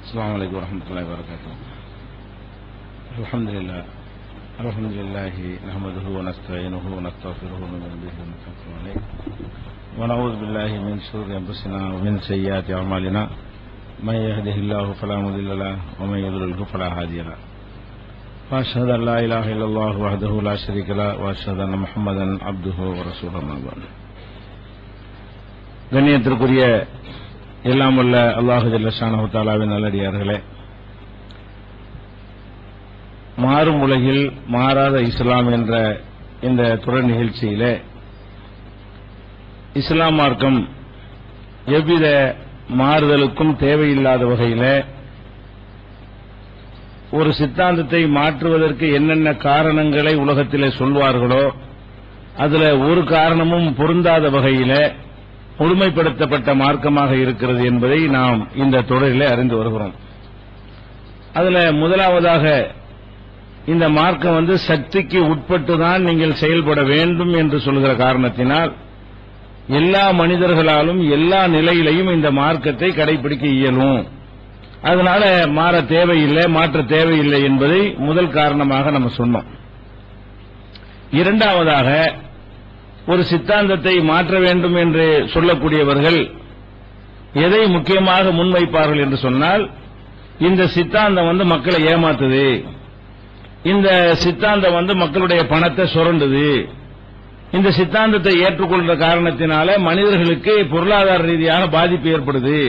السلام عليكم ورحمة الله وبركاته. الحمد لله نحمده ونستعينه ونستغفره ونؤمن به ونتوكل عليه ونعوذ بالله من شرور أنفسنا ومن سيئات أعمالنا من يهده الله فلا مضل له ومن يضلله فلا هادي له وأشهد أن لا إله إلا الله وحده لا شريك له وأشهد أن محمدا عبده ورسوله أما بعد. கண்ணியத்திற்குரிய எல்லாம் வல்ல அல்லாஹு ஜல்ல ஷானஹு தஆலாவின் நல்லடியார்களே, மாறும் உலகில் மாறாத இஸ்லாம் என்ற இந்த தொடர் நிகழ்ச்சியிலே இஸ்லாம் மார்க்கம் எவ்வித மாறுதலுக்கும் தேவையில்லாத வகையில் ஒரு சித்தாந்தத்தை மாற்றுவதற்கு என்னென்ன காரணங்களை உலகத்திலே சொல்வார்களோ அதுல ஒரு காரணமும் பொருந்தாத வகையில் முழுமைப்படுத்தப்பட்ட மார்க்கமாக இருக்கிறது என்பதை நாம் இந்த தொடரிலே அறிந்து வருகிறோம். அதுல முதலாவதாக இந்த மார்க்கம் சக்திக்கு உட்பட்டுதான் நீங்கள் செயல்பட வேண்டும் என்று சொல்கிற காரணத்தினால் எல்லா மனிதர்களாலும் எல்லா நிலையிலையும் இந்த மார்க்கத்தை கடைபிடிக்க இயலும். அதனால மாற்ற தேவையில்லை என்பதை முதல் காரணமாக நம்ம சொன்னோம். இரண்டாவதாக, ஒரு சித்தாந்தத்தை மாற்ற வேண்டும் என்று சொல்லக்கூடியவர்கள் எதை முக்கியமாக முன்வைப்பார்கள் என்று சொன்னால், இந்த சித்தாந்தம் மக்களை ஏமாத்துது, இந்த சித்தாந்தம் மக்களுடைய பணத்தை சுரண்டுது, இந்த சித்தாந்தத்தை ஏற்றுக்கொள்ற காரணத்தினால மனிதர்களுக்கு பொருளாதார ரீதியான பாதிப்பு ஏற்படுது,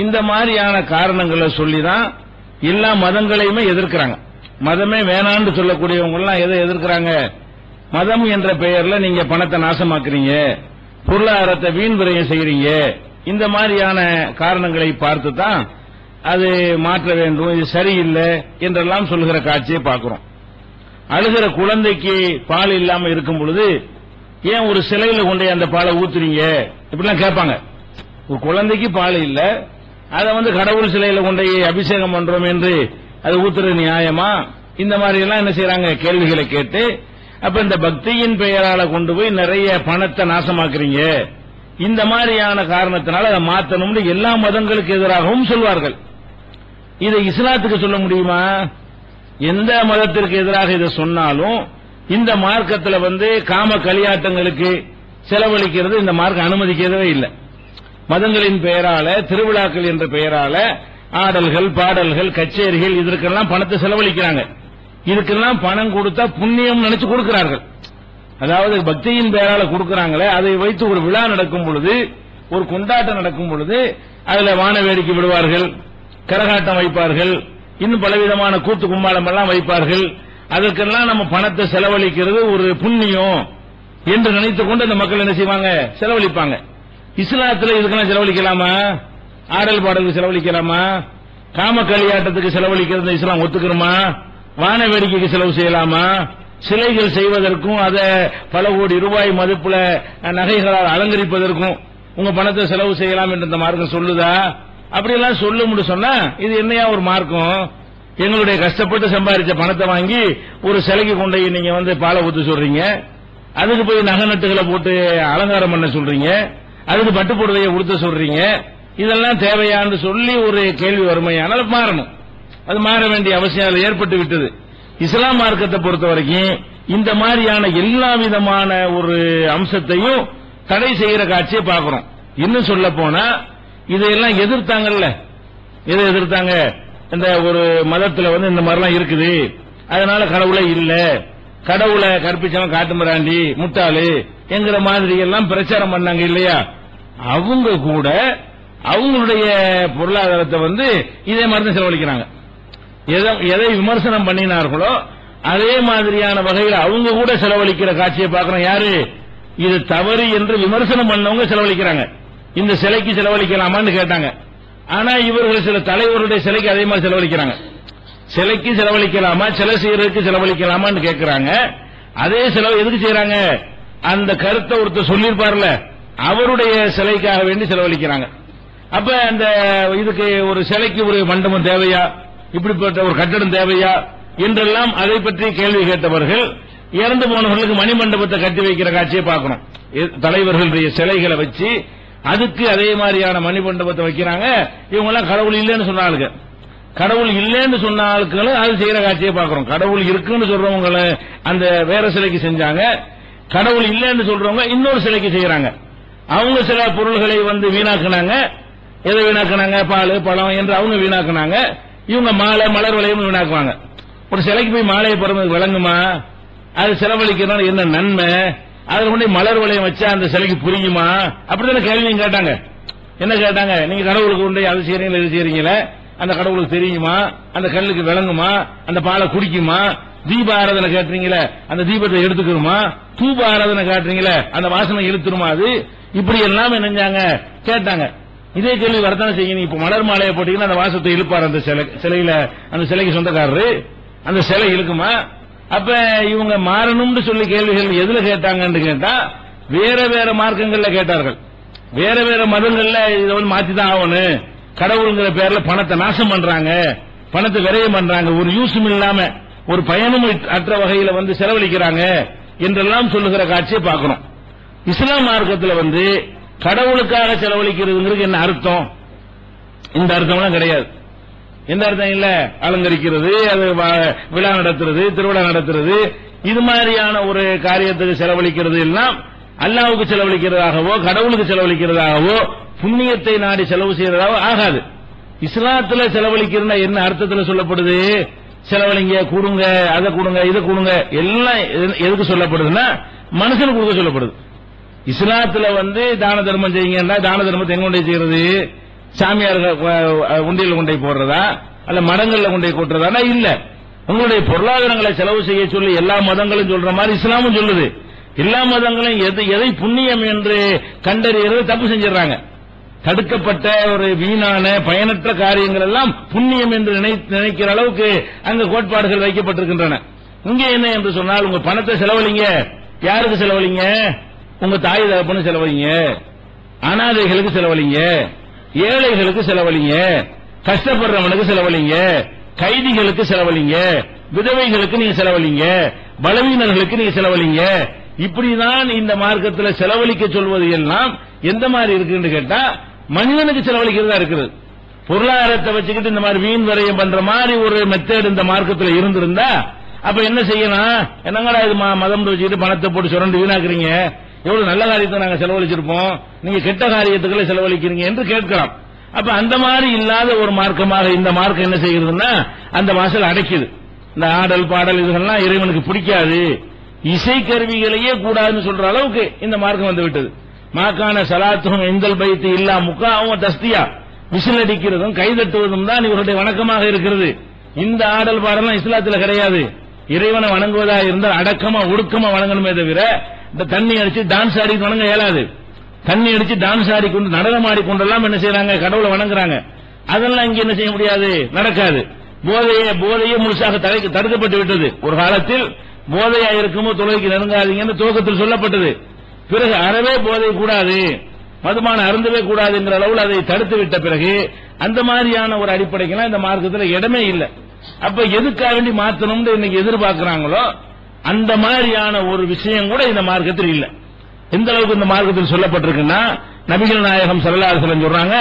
இந்த மாதிரியான காரணங்களை சொல்லிதான் எல்லா மதங்களையுமே எதிர்க்கிறாங்க. மதமே வேணான்னு சொல்லக்கூடியவங்க எல்லாம் எதை எதிர்க்கிறாங்க? மதம் என்ற பெயர்ல நீங்க பணத்தை நாசமாக்குறீங்க, பொருளாதாரத்தை வீண் விரயம் செய்யறீங்க, இந்த மாதிரியான காரணங்களை பார்த்து தான் அது மாற்ற வேண்டும், இது சரியில்லை என்றெல்லாம் சொல்லுகிற காட்சியை பார்க்கிறோம். அழுகிற குழந்தைக்கு பால் இல்லாம இருக்கும் பொழுது ஏன் ஒரு சிலையில கொண்டே அந்த பாலை ஊத்துறீங்க இப்படிலாம் கேட்பாங்க. ஒரு குழந்தைக்கு பால் இல்ல, அதை கடவுள் சிலையில கொண்டே அபிஷேகம் பண்றோம் என்று அது ஊத்துறது நியாயமா? இந்த மாதிரி எல்லாம் என்ன செய்யறாங்க? கேள்விகளை கேட்டு, அப்ப இந்த பக்தியின் பெயரால கொண்டு போய் நிறைய பணத்தை நாசமாக்குறீங்க, இந்த மாதிரியான காரணத்தினால அதை மாற்றணும்னு எல்லா மதங்களுக்கு எதிராகவும் சொல்வார்கள். இதை இஸ்லாத்துக்கு சொல்ல முடியுமா? எந்த மதத்திற்கு எதிராக இதை சொன்னாலும் இந்த மார்க்கத்தில் காம களியாட்டங்களுக்கு செலவழிக்கிறது இந்த மார்க்கம் அனுமதிக்கவே இல்லை. மதங்களின் பெயரால, திருவிழாக்கள் என்ற பெயரால ஆடல்கள், பாடல்கள், கச்சேரிகள், இதற்கெல்லாம் பணத்தை செலவழிக்கிறாங்க. இதுக்கெல்லாம் பணம் கொடுத்தா புண்ணியம் நினைச்சு கொடுக்கிறார்கள். அதாவது பக்தியின் பெயரால கொடுக்கிறாங்களே, அதை வைத்து ஒரு விழா நடக்கும் பொழுது, ஒரு கொண்டாட்டம் நடக்கும் பொழுது அதுல வான வேடிக்கை விடுவார்கள், கரகாட்டம் வைப்பார்கள், இன்னும் பலவிதமான கூத்து கும்மாளம் எல்லாம் வைப்பார்கள். அதற்கெல்லாம் நம்ம பணத்தை செலவழிக்கிறது ஒரு புண்ணியம் என்று நினைத்துக் கொண்டு அந்த மக்கள் என்ன செய்வாங்க? செலவழிப்பாங்க. இஸ்லாத்துல இதுக்கெல்லாம் செலவழிக்கலாமா? ஆடல் பாடலுக்கு செலவழிக்கலாமா? காம களியாட்டத்துக்கு செலவழிக்கிறது இஸ்லாம் ஒத்துக்கிறோமா? வான வேடிக்கைக்கு செலவு செய்யலாமா? சிலைகள் செய்வதற்கும் அதை பல கோடி ரூபாய் மதிப்புல நகைகளால் அலங்கரிப்பதற்கும் உங்க பணத்தை செலவு செய்யலாம் என்று இந்த மார்க்கம் சொல்லுதா? அப்படியெல்லாம் சொல்ல சொன்னா இது என்னையா ஒரு மார்க்கம்? எங்களுடைய கஷ்டப்பட்டு சம்பாதிச்ச பணத்தை வாங்கி ஒரு சிலைக்கு கொண்டு நீங்க பாலை ஊத்து சொல்றீங்க, அதுக்கு போய் நகை நட்டுகளை போட்டு அலங்காரம் பண்ண சொல்றீங்க, அதுக்கு பட்டு புடவையை உடுத்த சொல்றீங்க, இதெல்லாம் தேவையான்னு சொல்லி ஒரு கேள்வி வறுமையானால் மாறணும். அது மாற வேண்டிய அவசியம் ஏற்பட்டு விட்டது. இஸ்லாம் மார்க்கத்தை பொறுத்த வரைக்கும் இந்த மாதிரியான எல்லா விதமான ஒரு அம்சத்தையும் தடை செய்கிற காட்சியை பார்க்கிறோம். இன்னும் சொல்ல போனா இதையெல்லாம் எதிர்த்தாங்கல்ல. எதை எதிர்த்தாங்க? இந்த ஒரு மதத்துல இந்த மாதிரிலாம் இருக்குது, அதனால கடவுளே இல்ல, கடவுளை கற்பிச்சவன் காட்டுமிராண்டி முட்டாளு என்கிற மாதிரி எல்லாம் பிரச்சாரம் பண்ணாங்க இல்லையா? அவங்க கூட அவங்களுடைய பொருளாதாரத்தை இதே மாதிரி தான் செலவழிக்கிறாங்க. எதை விமர்சனம் பண்ணினார்களோ அதே மாதிரியான வகையில் அவங்க கூட செலவழிக்கிற காட்சியை பார்க்கிறோம். யாரு இது தவறு என்று விமர்சனம் பண்ணவங்க செலவழிக்கிறாங்க. இந்த சிலைக்கு செலவழிக்கலாமான்னு கேட்டாங்க. ஆனா இவர்கள் சில தலைவருடைய சிலைக்கு அதே மாதிரி செலவழிக்கிறாங்க. சிலைக்கு செலவழிக்கலாமா, சிலை செய்யறதுக்கு செலவழிக்கலாமான்னு கேட்கிறாங்க. அதே செலவு எதுக்கு செய்யறாங்க? அந்த கருத்தை ஒருத்தர் சொல்லியிருப்பார்ல, அவருடைய சிலைக்காக வேண்டி செலவழிக்கிறாங்க. அப்ப அந்த இதுக்கு ஒரு சிலைக்கு ஒரு மண்டபம் தேவையா, இப்படிப்பட்ட ஒரு கட்டடம் தேவையா என்றெல்லாம் அதை பற்றி கேள்வி கேட்டவர்கள் இறந்து போனவர்களுக்கு மணிமண்டபத்தை கட்டி வைக்கிற காட்சியை பார்க்கணும். தலைவர்களுடைய சிலைகளை வச்சு அதுக்கு அதே மாதிரியான மணிமண்டபத்தை வைக்கிறாங்க. இவங்க எல்லாம் கடவுள் இல்லைன்னு சொன்னாங்க. கடவுள் இல்லைன்னு சொன்ன ஆட்களும் அது செய்யற காட்சியை பார்க்கிறோம். கடவுள் இருக்குன்னு சொல்றவங்க அந்த வேற சிலைக்கு செஞ்சாங்க, கடவுள் இல்லைன்னு சொல்றவங்க இன்னொரு சிலைக்கு செய்யறாங்க. அவங்க சில பொருள்களை வந்து வீணாக்குனாங்க. எதை வீணாக்குனாங்க? பால் பழம் என்று அவங்க வீணாக்குனாங்க. இவங்க மாலை மலர் வளையம் வீணாக்குவாங்க. ஒரு சிலைக்கு போய் மாலையை போறது விளங்குமா? அது செலவழிக்கிறதுனால என்ன நன்மை? அதுல கொண்டு மலர் வளையம் வச்சா அந்த சிலைக்கு புரியுமா? அப்படித்தான கேள்வியும் கேட்டாங்க. என்ன கேட்டாங்க? நீங்க கடவுளுக்கு கொண்டு அது செய்றீங்களா இது செய்றீங்களே, அந்த கடவுளுக்கு தெரியுமா? அந்த கல்லுக்கு விளங்குமா? அந்த பாலை குடிக்குமா? தீப ஆராதனை கேட்டீங்களே, அந்த தீபத்தை எடுத்துக்கிறோமா? தூப ஆராதனை காட்டுறீங்களே, அந்த வாசனை இழுத்துருமா? அது இப்படி எல்லாம் என்னஞ்சாங்க கேட்டாங்க. இதே கேள்வி வரத்தானே செய்யணும். இப்ப மலர் மாலையை போட்டீங்கன்னா அந்த வாசத்தை இழுப்பார் அந்த சிலையில, அந்த சிலைக்கு சொந்தக்காரரு, அந்த சிலை இழுக்குமா? அப்ப இவங்க மாறணும்னு சொல்லி கேள்விகள் எதுல கேட்டாங்கன்னு கேட்டா வேற வேற மார்க்கங்கள்ல கேட்டார்கள். வேற வேற மதங்கள்ல இதை வந்து மாத்திதான் ஆகணும். கடவுளுங்கிற பேர்ல பணத்தை நாசம் பண்றாங்க, பணத்தை விரயம் பண்றாங்க, ஒரு யூஸும் இல்லாம ஒரு பயனும் அற்ற வகையில வந்து செலவழிக்கிறாங்க என்றெல்லாம் சொல்லுகிற காட்சியை பார்க்கணும். இஸ்லாம் மார்க்கத்தில் வந்து கடவுளுக்காக செலவழிக்கிறதுங்கிறது என்ன அர்த்தம்? இந்த அர்த்தம்லாம் கிடையாது. எந்த அர்த்தம் இல்ல. அலங்கரிக்கிறது, அது விழா நடத்துறது, திருவிழா நடத்துறது, இது மாதிரியான ஒரு காரியத்துக்கு செலவழிக்கிறது எல்லாம் அல்லாஹ்வுக்கு செலவழிக்கிறதாகவோ கடவுளுக்கு செலவழிக்கிறதாகவோ புண்ணியத்தை நாடி செலவு செய்யறதாகவோ ஆகாது. இஸ்லாத்துல செலவழிக்கிறதுனா என்ன அர்த்தத்தில் சொல்லப்படுது? செலவழிங்க, கொடுங்க, அதை கொடுங்க, இதை கொடுங்க, எல்லாம் எதுக்கு சொல்லப்படுதுன்னா மனுஷனுக்கு கொடுக்க சொல்லப்படுது. இஸ்லாத்துல வந்து தான தர்மம் செய்யுங்கன்னா தான தர்மத்தை எங்க கொண்டே செய்யறது? சாமியார்கள் உண்டியில் கொண்டே போடுறதா அல்ல மடங்கள்ல கொண்டே கொட்டுறதா? இல்ல. உங்களுடைய பொருளாதாரங்களை செலவு செய்ய சொல்லி எல்லா மதங்களும் சொல்ற மாதிரி இஸ்லாமும் சொல்லுது. எல்லா மதங்களும் எதை புண்ணியம் என்று கண்டறியறது தப்பு செஞ்சிடறாங்க. தடுக்கப்பட்ட ஒரு வீணான பயனற்ற காரியங்கள் எல்லாம் புண்ணியம் என்று நினைக்கிற அளவுக்கு அங்க கோட்பாடுகள் வைக்கப்பட்டிருக்கின்றன. இங்கே என்ன என்று சொன்னால், உங்க பணத்தை செலவழிங்க. யாருக்கு செலவழிங்க? உங்க தாய் தகப்பனு செலவழிங்க, அனாதைகளுக்கு செலவழிங்க, ஏழைகளுக்கு செலவழிங்க, கஷ்டப்படுறவனுக்கு செலவழிங்க, கைதிகளுக்கு செலவழிங்க, விதவைகளுக்கு நீங்க செலவழிங்க, பலவீனர்களுக்கு நீங்க செலவழிங்க. இப்படிதான் இந்த மார்க்கத்தில் செலவழிக்க சொல்வது எல்லாம் எந்த மாதிரி இருக்குன்னு கேட்டா மனிதனுக்கு செலவழிக்கிறதா இருக்குது. பொருளாதாரத்தை வச்சுக்கிட்டு இந்த மாதிரி வீண் வரையம் பண்ற மாதிரி ஒரு மெத்தட் இந்த மார்க்கத்தில் இருந்திருந்தா அப்ப என்ன செய்யணும்? என்னங்கடா இது மதம் வச்சுக்கிட்டு பணத்தை போட்டு சுரண்டு வீணாக்குறீங்க, எவ்வளவு நல்ல காரியத்தை நாங்க செலவழிச்சிருப்போம், நீங்க கெட்ட காரியத்துக்களை செலவழிக்கிறீங்க என்று கேட்கலாம். அப்ப அந்த மாதிரி இல்லாத ஒரு மார்க்கமாக இந்த மார்க்கம் என்ன செய்கிறதுன்னா அந்த வாசல் அடைக்குது. இந்த ஆடல் பாடல் இதுகள்லாம் இறைவனுக்கு பிடிக்காது, இசை கருவிகளையே கூடாதுன்னு சொல்ற அளவுக்கு இந்த மார்க்கம் வந்து விட்டது. மாக்கான சலாத்தும் இந்தல் பைத்து இல்லா முக்காவும் தஸ்தியா, விசில் அடிக்கிறதும் கைதட்டுவதும் தான் இவருடைய வணக்கமாக இருக்கிறது. இந்த ஆடல் பாடலாம் இஸ்லாத்துல கிடையாது. இறைவனை வணங்குவதா இருந்தால் அடக்கமா ஒடுக்கமா வணங்கணுமே தவிர இந்த தண்ணி அடிச்சு டான்ஸ் ஆடி வணங்க இயலாது. தண்ணி அடிச்சு டான்ஸ் ஆடிக்கொண்டு நடனம் ஆடிக்கொண்டெல்லாம் என்ன செய்யறாங்க? கடவுளை வணங்குறாங்க. அதெல்லாம் இங்க என்ன செய்ய முடியாது, நடக்காது. போதையே முழுசாக தடுக்கப்பட்டு விட்டது. ஒரு காலத்தில் போதையா இருக்கும்போது தொழுகைக்கு நெருங்காதீங்கன்னு துவக்கத்தில் சொல்லப்பட்டது. பிறகு அறவே போதை கூடாது, மதுமான அருந்தவே கூடாதுங்கிற அளவில் அதை தடுத்து விட்ட பிறகு அந்த மாதிரியான ஒரு அடிப்படைக்கெல்லாம் இந்த மார்க்கத்தில் இடமே இல்லை. அப்ப எதுக்காக வேண்டி மாற்றணும்னு இன்னைக்கு எதிர்பார்க்கிறாங்களோ அந்த மாதிரியான ஒரு விஷயம் கூட இந்த மார்க்கத்தில் இல்லை. எந்த அளவுக்கு இந்த மார்க்கத்தில் சொல்லப்பட்டிருக்குன்னா, நபிகள் நாயகம் ஸல்லல்லாஹு அலைஹி வஸல்லம் சொல்றாங்க,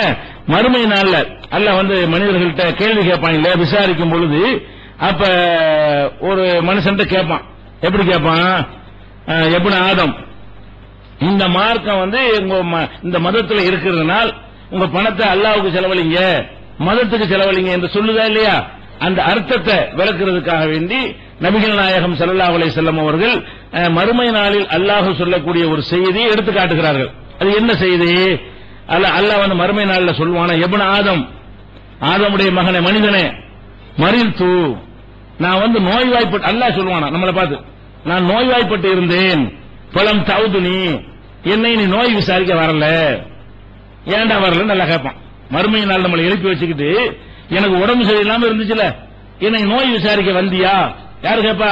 மறுமை நாள்ல அல்லாஹ் வந்து மனிதர்கள்ட்ட கேள்வி கேட்பான், விசாரிக்கும் பொழுது அப்ப ஒரு மனுஷன் கேட்பான். எப்படி கேட்பான்? எப்படி ஆதம், இந்த மார்க்கம் வந்து இந்த மதத்தில் இருக்கிறதுனால் உங்க பணத்தை அல்லாஹ்வுக்கு செலவழிங்க, மதத்துக்கு செலவழிங்க என்று சொல்லுதா இல்லையா? அந்த அர்த்தத்தை விளக்குறதுக்காக வேண்டி நபிகள் நாயகம் ஸல்லல்லாஹு அலைஹி வஸல்லம் அவர்கள் மறுமை நாளில் அல்லாஹ் சொல்லக்கூடிய ஒரு செய்தியை எடுத்து காட்டுகிறார்கள். அது என்ன செய்தி? அல்லாஹ் வந்து மறுமை நாளில் சொல்வானா, எப்ன ஆதம், ஆதமுடைய மகனே மனிதனே, மரில்து, நான் வந்து நோய்வாய்ப்பட்டு, அல்லாஹ் சொல்வானா நம்மளை பார்த்து, நான் நோய்வாய்ப்பட்டு இருந்தேன், பலம் தவுதுனி, என்னை நீ நோய் விசாரிக்க வரல, ஏன்டா வரல நல்லா கேட்பான். மறுமை நாள் நம்மளை எழுப்பி வச்சுக்கிட்டு, எனக்கு உடம்பு சரியில்லாம இருந்துச்சுல, என்னை நோய் விசாரிக்க வந்தியா? யாரு கேட்பா?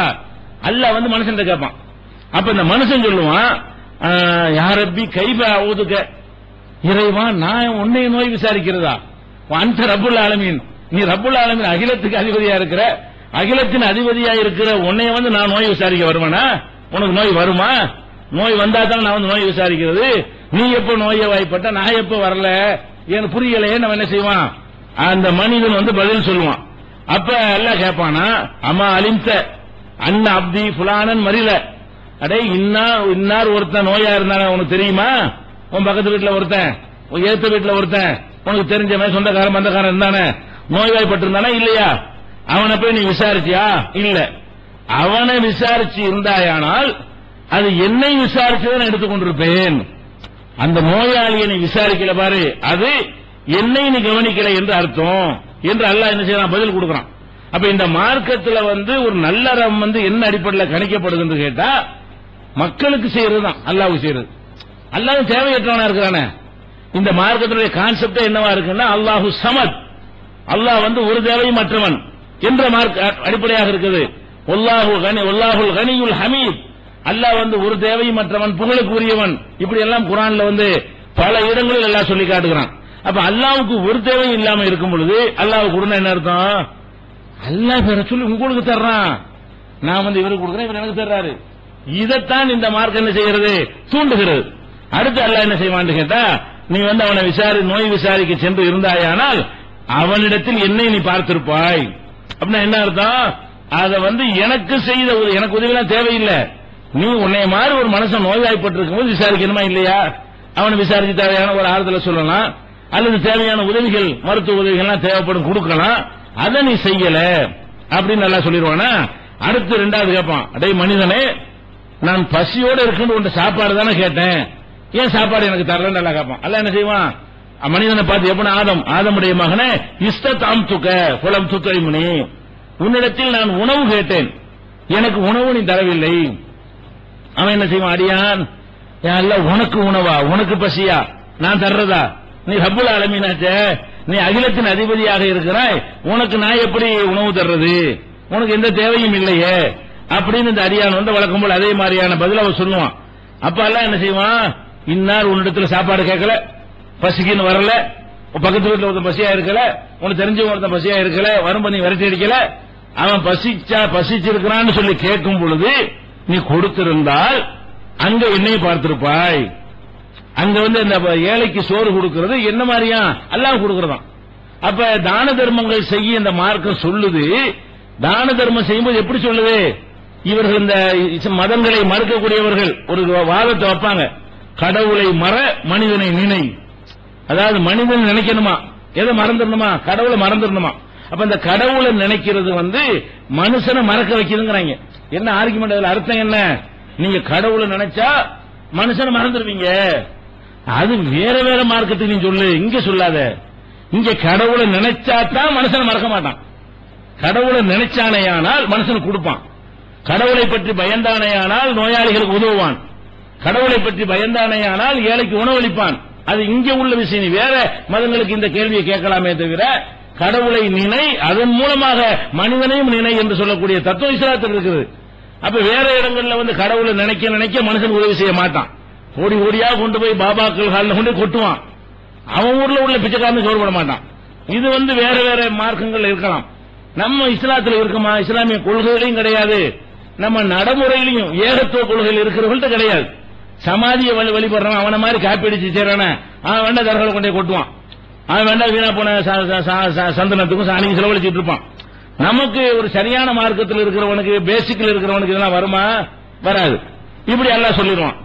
அல்லாஹ் வந்து மனுஷன் கேட்பான். அப்ப இந்த மனுஷன் சொல்லுவான், யாரப்பி கைப ஊதுக்க, இறைவா நான் உன்னை நோய் விசாரிக்கிறதா? அந்த ரப்புல் ஆலமீன், நீ ரப்புல் ஆலமீன் அகிலத்துக்கு அதிபதியா இருக்கிற, அகிலத்தின் அதிபதியா இருக்கிற உன்னை வந்து நான் நோய் விசாரிக்க வருவேனா? உனக்கு நோய் வருமா? நோய் வந்தா தான் நான் வந்து நோய் விசாரிக்கிறது. நீ எப்ப நோயை வாய்ப்பட்ட, நான் எப்ப வரல, எனக்கு புரியலையே. நம்ம என்ன செய்வான்? அந்த மனிதன் வந்து பதில் சொல்லுவான், அப்ப எல்லாம் கேட்பானா, அம்மா அலிம்த அண்ணா அப்தி புலானன் மறியல, அடே இன்னார் ஒருத்தன் நோயா இருந்தானே உனக்கு தெரியுமா? உன் பக்கத்து வீட்டுல ஒருத்தன், உன் ஏத்த வீட்டுல ஒருத்தன், உனக்கு தெரிஞ்சவன் சொந்தக்காரன் பந்தக்காரன் இருந்தானே, நோய்வாய்ப்பட்டிருந்தானா இல்லையா? அவனை போய் நீ விசாரிச்சியா? இல்ல. அவனை விசாரிச்சு இருந்தாயானால் அது என்னை விசாரிச்சுதான் எடுத்துக்கொண்டிருப்பேன். அந்த நோயாளியை நீ விசாரிக்கல பாரு, அது என்னை நீ கவனிக்கல என்று அர்த்தம் என்று அல்லாஹ் என்ன செய்யறான்? பதில் கொடுக்கறான். அப்ப இந்த மார்க்கத்துல ஒரு நல்லறம் என்ன அடிப்படையில் கணிக்கப்படுது என்று கேட்டா, மக்களுக்கு செய்யறதுதான் அல்லாஹ்வுக்கு செய்யறது. அல்லாஹ் தேவையற்றவனா இருக்கிறானே. இந்த மார்க்கத்தினுடைய கான்செப்ட் என்னவா இருக்குன்னா, அல்லாஹு சமத், அல்லாஹ் ஒரு தேவையும் மற்றவன் என்ற அடிப்படையாக இருக்குது. வல்லாஹுல் கனியுல் ஹமீத், அல்லாஹ் ஒரு தேவையும் மற்றவன், புகழுக்கு உரியவன். இப்படி எல்லாம் குர்ஆன்ல பல இடங்களில் எல்லாம் சொல்லி காட்டுகிறான். அப்ப அல்லாஹ்வுக்கு ஒரு தேவையும் இல்லாம இருக்கும் பொழுது அல்லாஹ்வுக்கு கொடுனா என்ன அர்த்தம்? அல்லாஹ் வேற சொல்லி உங்களுக்கு தர்றான், நான் இவருக்கு கொடுக்குறேன், இவர் எனக்கு தர்றாரு. இதைத்தான் இந்த மார்க்கம் என்ன செய்கிறது? தூண்டுகிறது. அடுத்து அல்லாஹ் என்ன செய்வான்னு கேட்டா, நீ அவனை நோய் விசாரிக்க சென்று இருந்தாயானால் அவனிடத்தில் என்னை நீ பார்த்திருப்பாய். அப்படின்னா என்ன அர்த்தம்? அதை எனக்கு செய்த எனக்கு உதவியெல்லாம் தேவையில்லை, நீ உன்னை மாதிரி ஒரு மனுஷன் நோய்வாய்ப்பட்டிருக்கும் போது விசாரிக்கணுமா இல்லையா? அவனை விசாரிச்சு தேவையான ஒரு ஆறுதலை சொல்லலாம், அல்லது தேவையான உதவிகள், மருத்துவ உதவிகள்லாம் தேவைப்படும் கொடுக்கலாம். அதை நீ செய்யல அப்படின்னு நல்லா சொல்லிடுவானா? அடுத்து ரெண்டாவது கேட்பான், அடே மனிதனே, நான் பசியோட இருக்குன்னு உன் சாப்பாடு தானே கேட்டேன், ஏன் சாப்பாடு எனக்கு தரலன்னு நல்லா கேட்பான். அல்ல என்ன செய்வான்? மனிதனை பார்த்து எப்படி ஆதமுடைய மகனே, இஸ்தத்தாம் துக்க புலம் துத்தைமுனி, உன்னிடத்தில் நான் உணவு கேட்டேன், எனக்கு உணவு நீ தரவில்லை. அவன் என்ன செய்வான்? அடியான், உனக்கு உணவா, உனக்கு பசியா, நான் தர்றதா? நீ ரப்புல் ஆலமீனாச்ச, நீ அகிலத்தின் அதிபதியாக இருக்கிறாய், உனக்கு நான் எப்படி உணவு தர்றது? உனக்கு எந்த தேவையும் இல்லையே அப்படின்னு இந்த அடியான் வழக்கம் போல அதே மாதிரியான பதில் அவன் சொல்லுவான். அப்ப எல்லாம் என்ன செய்வான்? இன்னார் உன்னிடத்துல சாப்பாடு கேட்கல, பசிக்குன்னு வரல, பக்கத்து வீட்டுல ஒருத்தன் பசியா இருக்கல, உனக்கு தெரிஞ்சவங்க ஒருத்தன் பசியா இருக்கல, வரும்போது நீ விரட்டி அடிக்கல, அவன் பசிச்சிருக்கிறான்னு சொல்லி கேட்கும் பொழுது நீ கொடுத்திருந்தால் அங்க என்னை பார்த்திருப்பாய். அங்க இந்த ஏழைக்கு சோறு கொடுக்கிறது என்ன மாதிரியா? அல்லாஹ் கொடுக்கிறதாம். அப்ப தான தர்மங்கள் செய்ய இந்த மார்க்கம் சொல்லுது. தான தர்மம் செய்யும்போது எப்படி சொல்லுது? இவர்கள் இந்த மதங்களை மறுக்கக்கூடியவர்கள் ஒரு வாதத்தை வைப்பாங்க, கடவுளை மற மனிதனை நினை. அதாவது மனிதன் நினைக்கணுமா, எதை மறந்துடணுமா? கடவுளை மறந்துடணுமா? அப்ப இந்த கடவுளை நினைக்கிறது மனுஷனை மறக்க வைக்குதுங்கிறாங்க. என்ன ஆர்குமெண்ட்? அதுல அர்த்தம் என்ன? நீங்க கடவுளை நினைச்சா மனுஷனை மறந்துடுவீங்க, அது வேற வேற மார்க்கத்துக்கு நீ சொல்லு, இங்க சொல்லாத. இங்க கடவுளை நினைச்சாதான் மனுஷனை மறக்க மாட்டான். கடவுளை நினைச்சானேயானால் மனுஷனுக்கு கொடுப்பான். கடவுளை பற்றி பயந்தானேயானால் நோயாளிகளுக்கு உதவுவான். கடவுளை பற்றி பயந்தானேயானால் ஏழைக்கு உணவளிப்பான். அது இங்க உள்ள விஷயம். நீ வேற மதங்களுக்கு இந்த கேள்வியை கேட்கலாமே தவிர கடவுளை நினை, அதன் மூலமாக மனிதனையும் நினை என்று சொல்லக்கூடிய தத்துவ இஸ்லாத்தில் இருக்குது. அப்ப வேற இடங்கள்ல கடவுளை நினைக்க நினைக்க மனுஷன் உதவி செய்ய மாட்டான். ஓடி ஓடியா கொண்டு போய் பாபாக்கள் காலில் கொண்டு கொட்டுவான். அவன் ஊர்ல உள்ள பிச்சைக்காரன் சோறு போட மாட்டான். இது வேற வேற மார்க்கங்கள் இருக்கலாம். நம்ம இஸ்லாத்தில் இருக்குமா? இஸ்லாமிய கொள்கைகளையும் கிடையாது, நம்ம நடைமுறையிலையும் ஏகத்துவ கொள்கையில் இருக்கிறவங்கள்ட்ட கிடையாது. சமாதியை வழிபடுறவன் அவனை மாதிரி காப்பீடு செய்யறான, அவன் வேண்டாம் தர்களை கொண்டே கொட்டுவான், அவன் வேண்டாம் வீணா போன சந்தனத்துக்கும் சாணிக்கு செலவழிச்சிட்டு இருப்பான். நமக்கு ஒரு சரியான மார்க்கத்தில் இருக்கிறவனுக்கு, பேசிக்கில் இருக்கிறவனுக்கு இதெல்லாம் வருமா? வராது. இப்படி எல்லாம் சொல்லிடுவான்.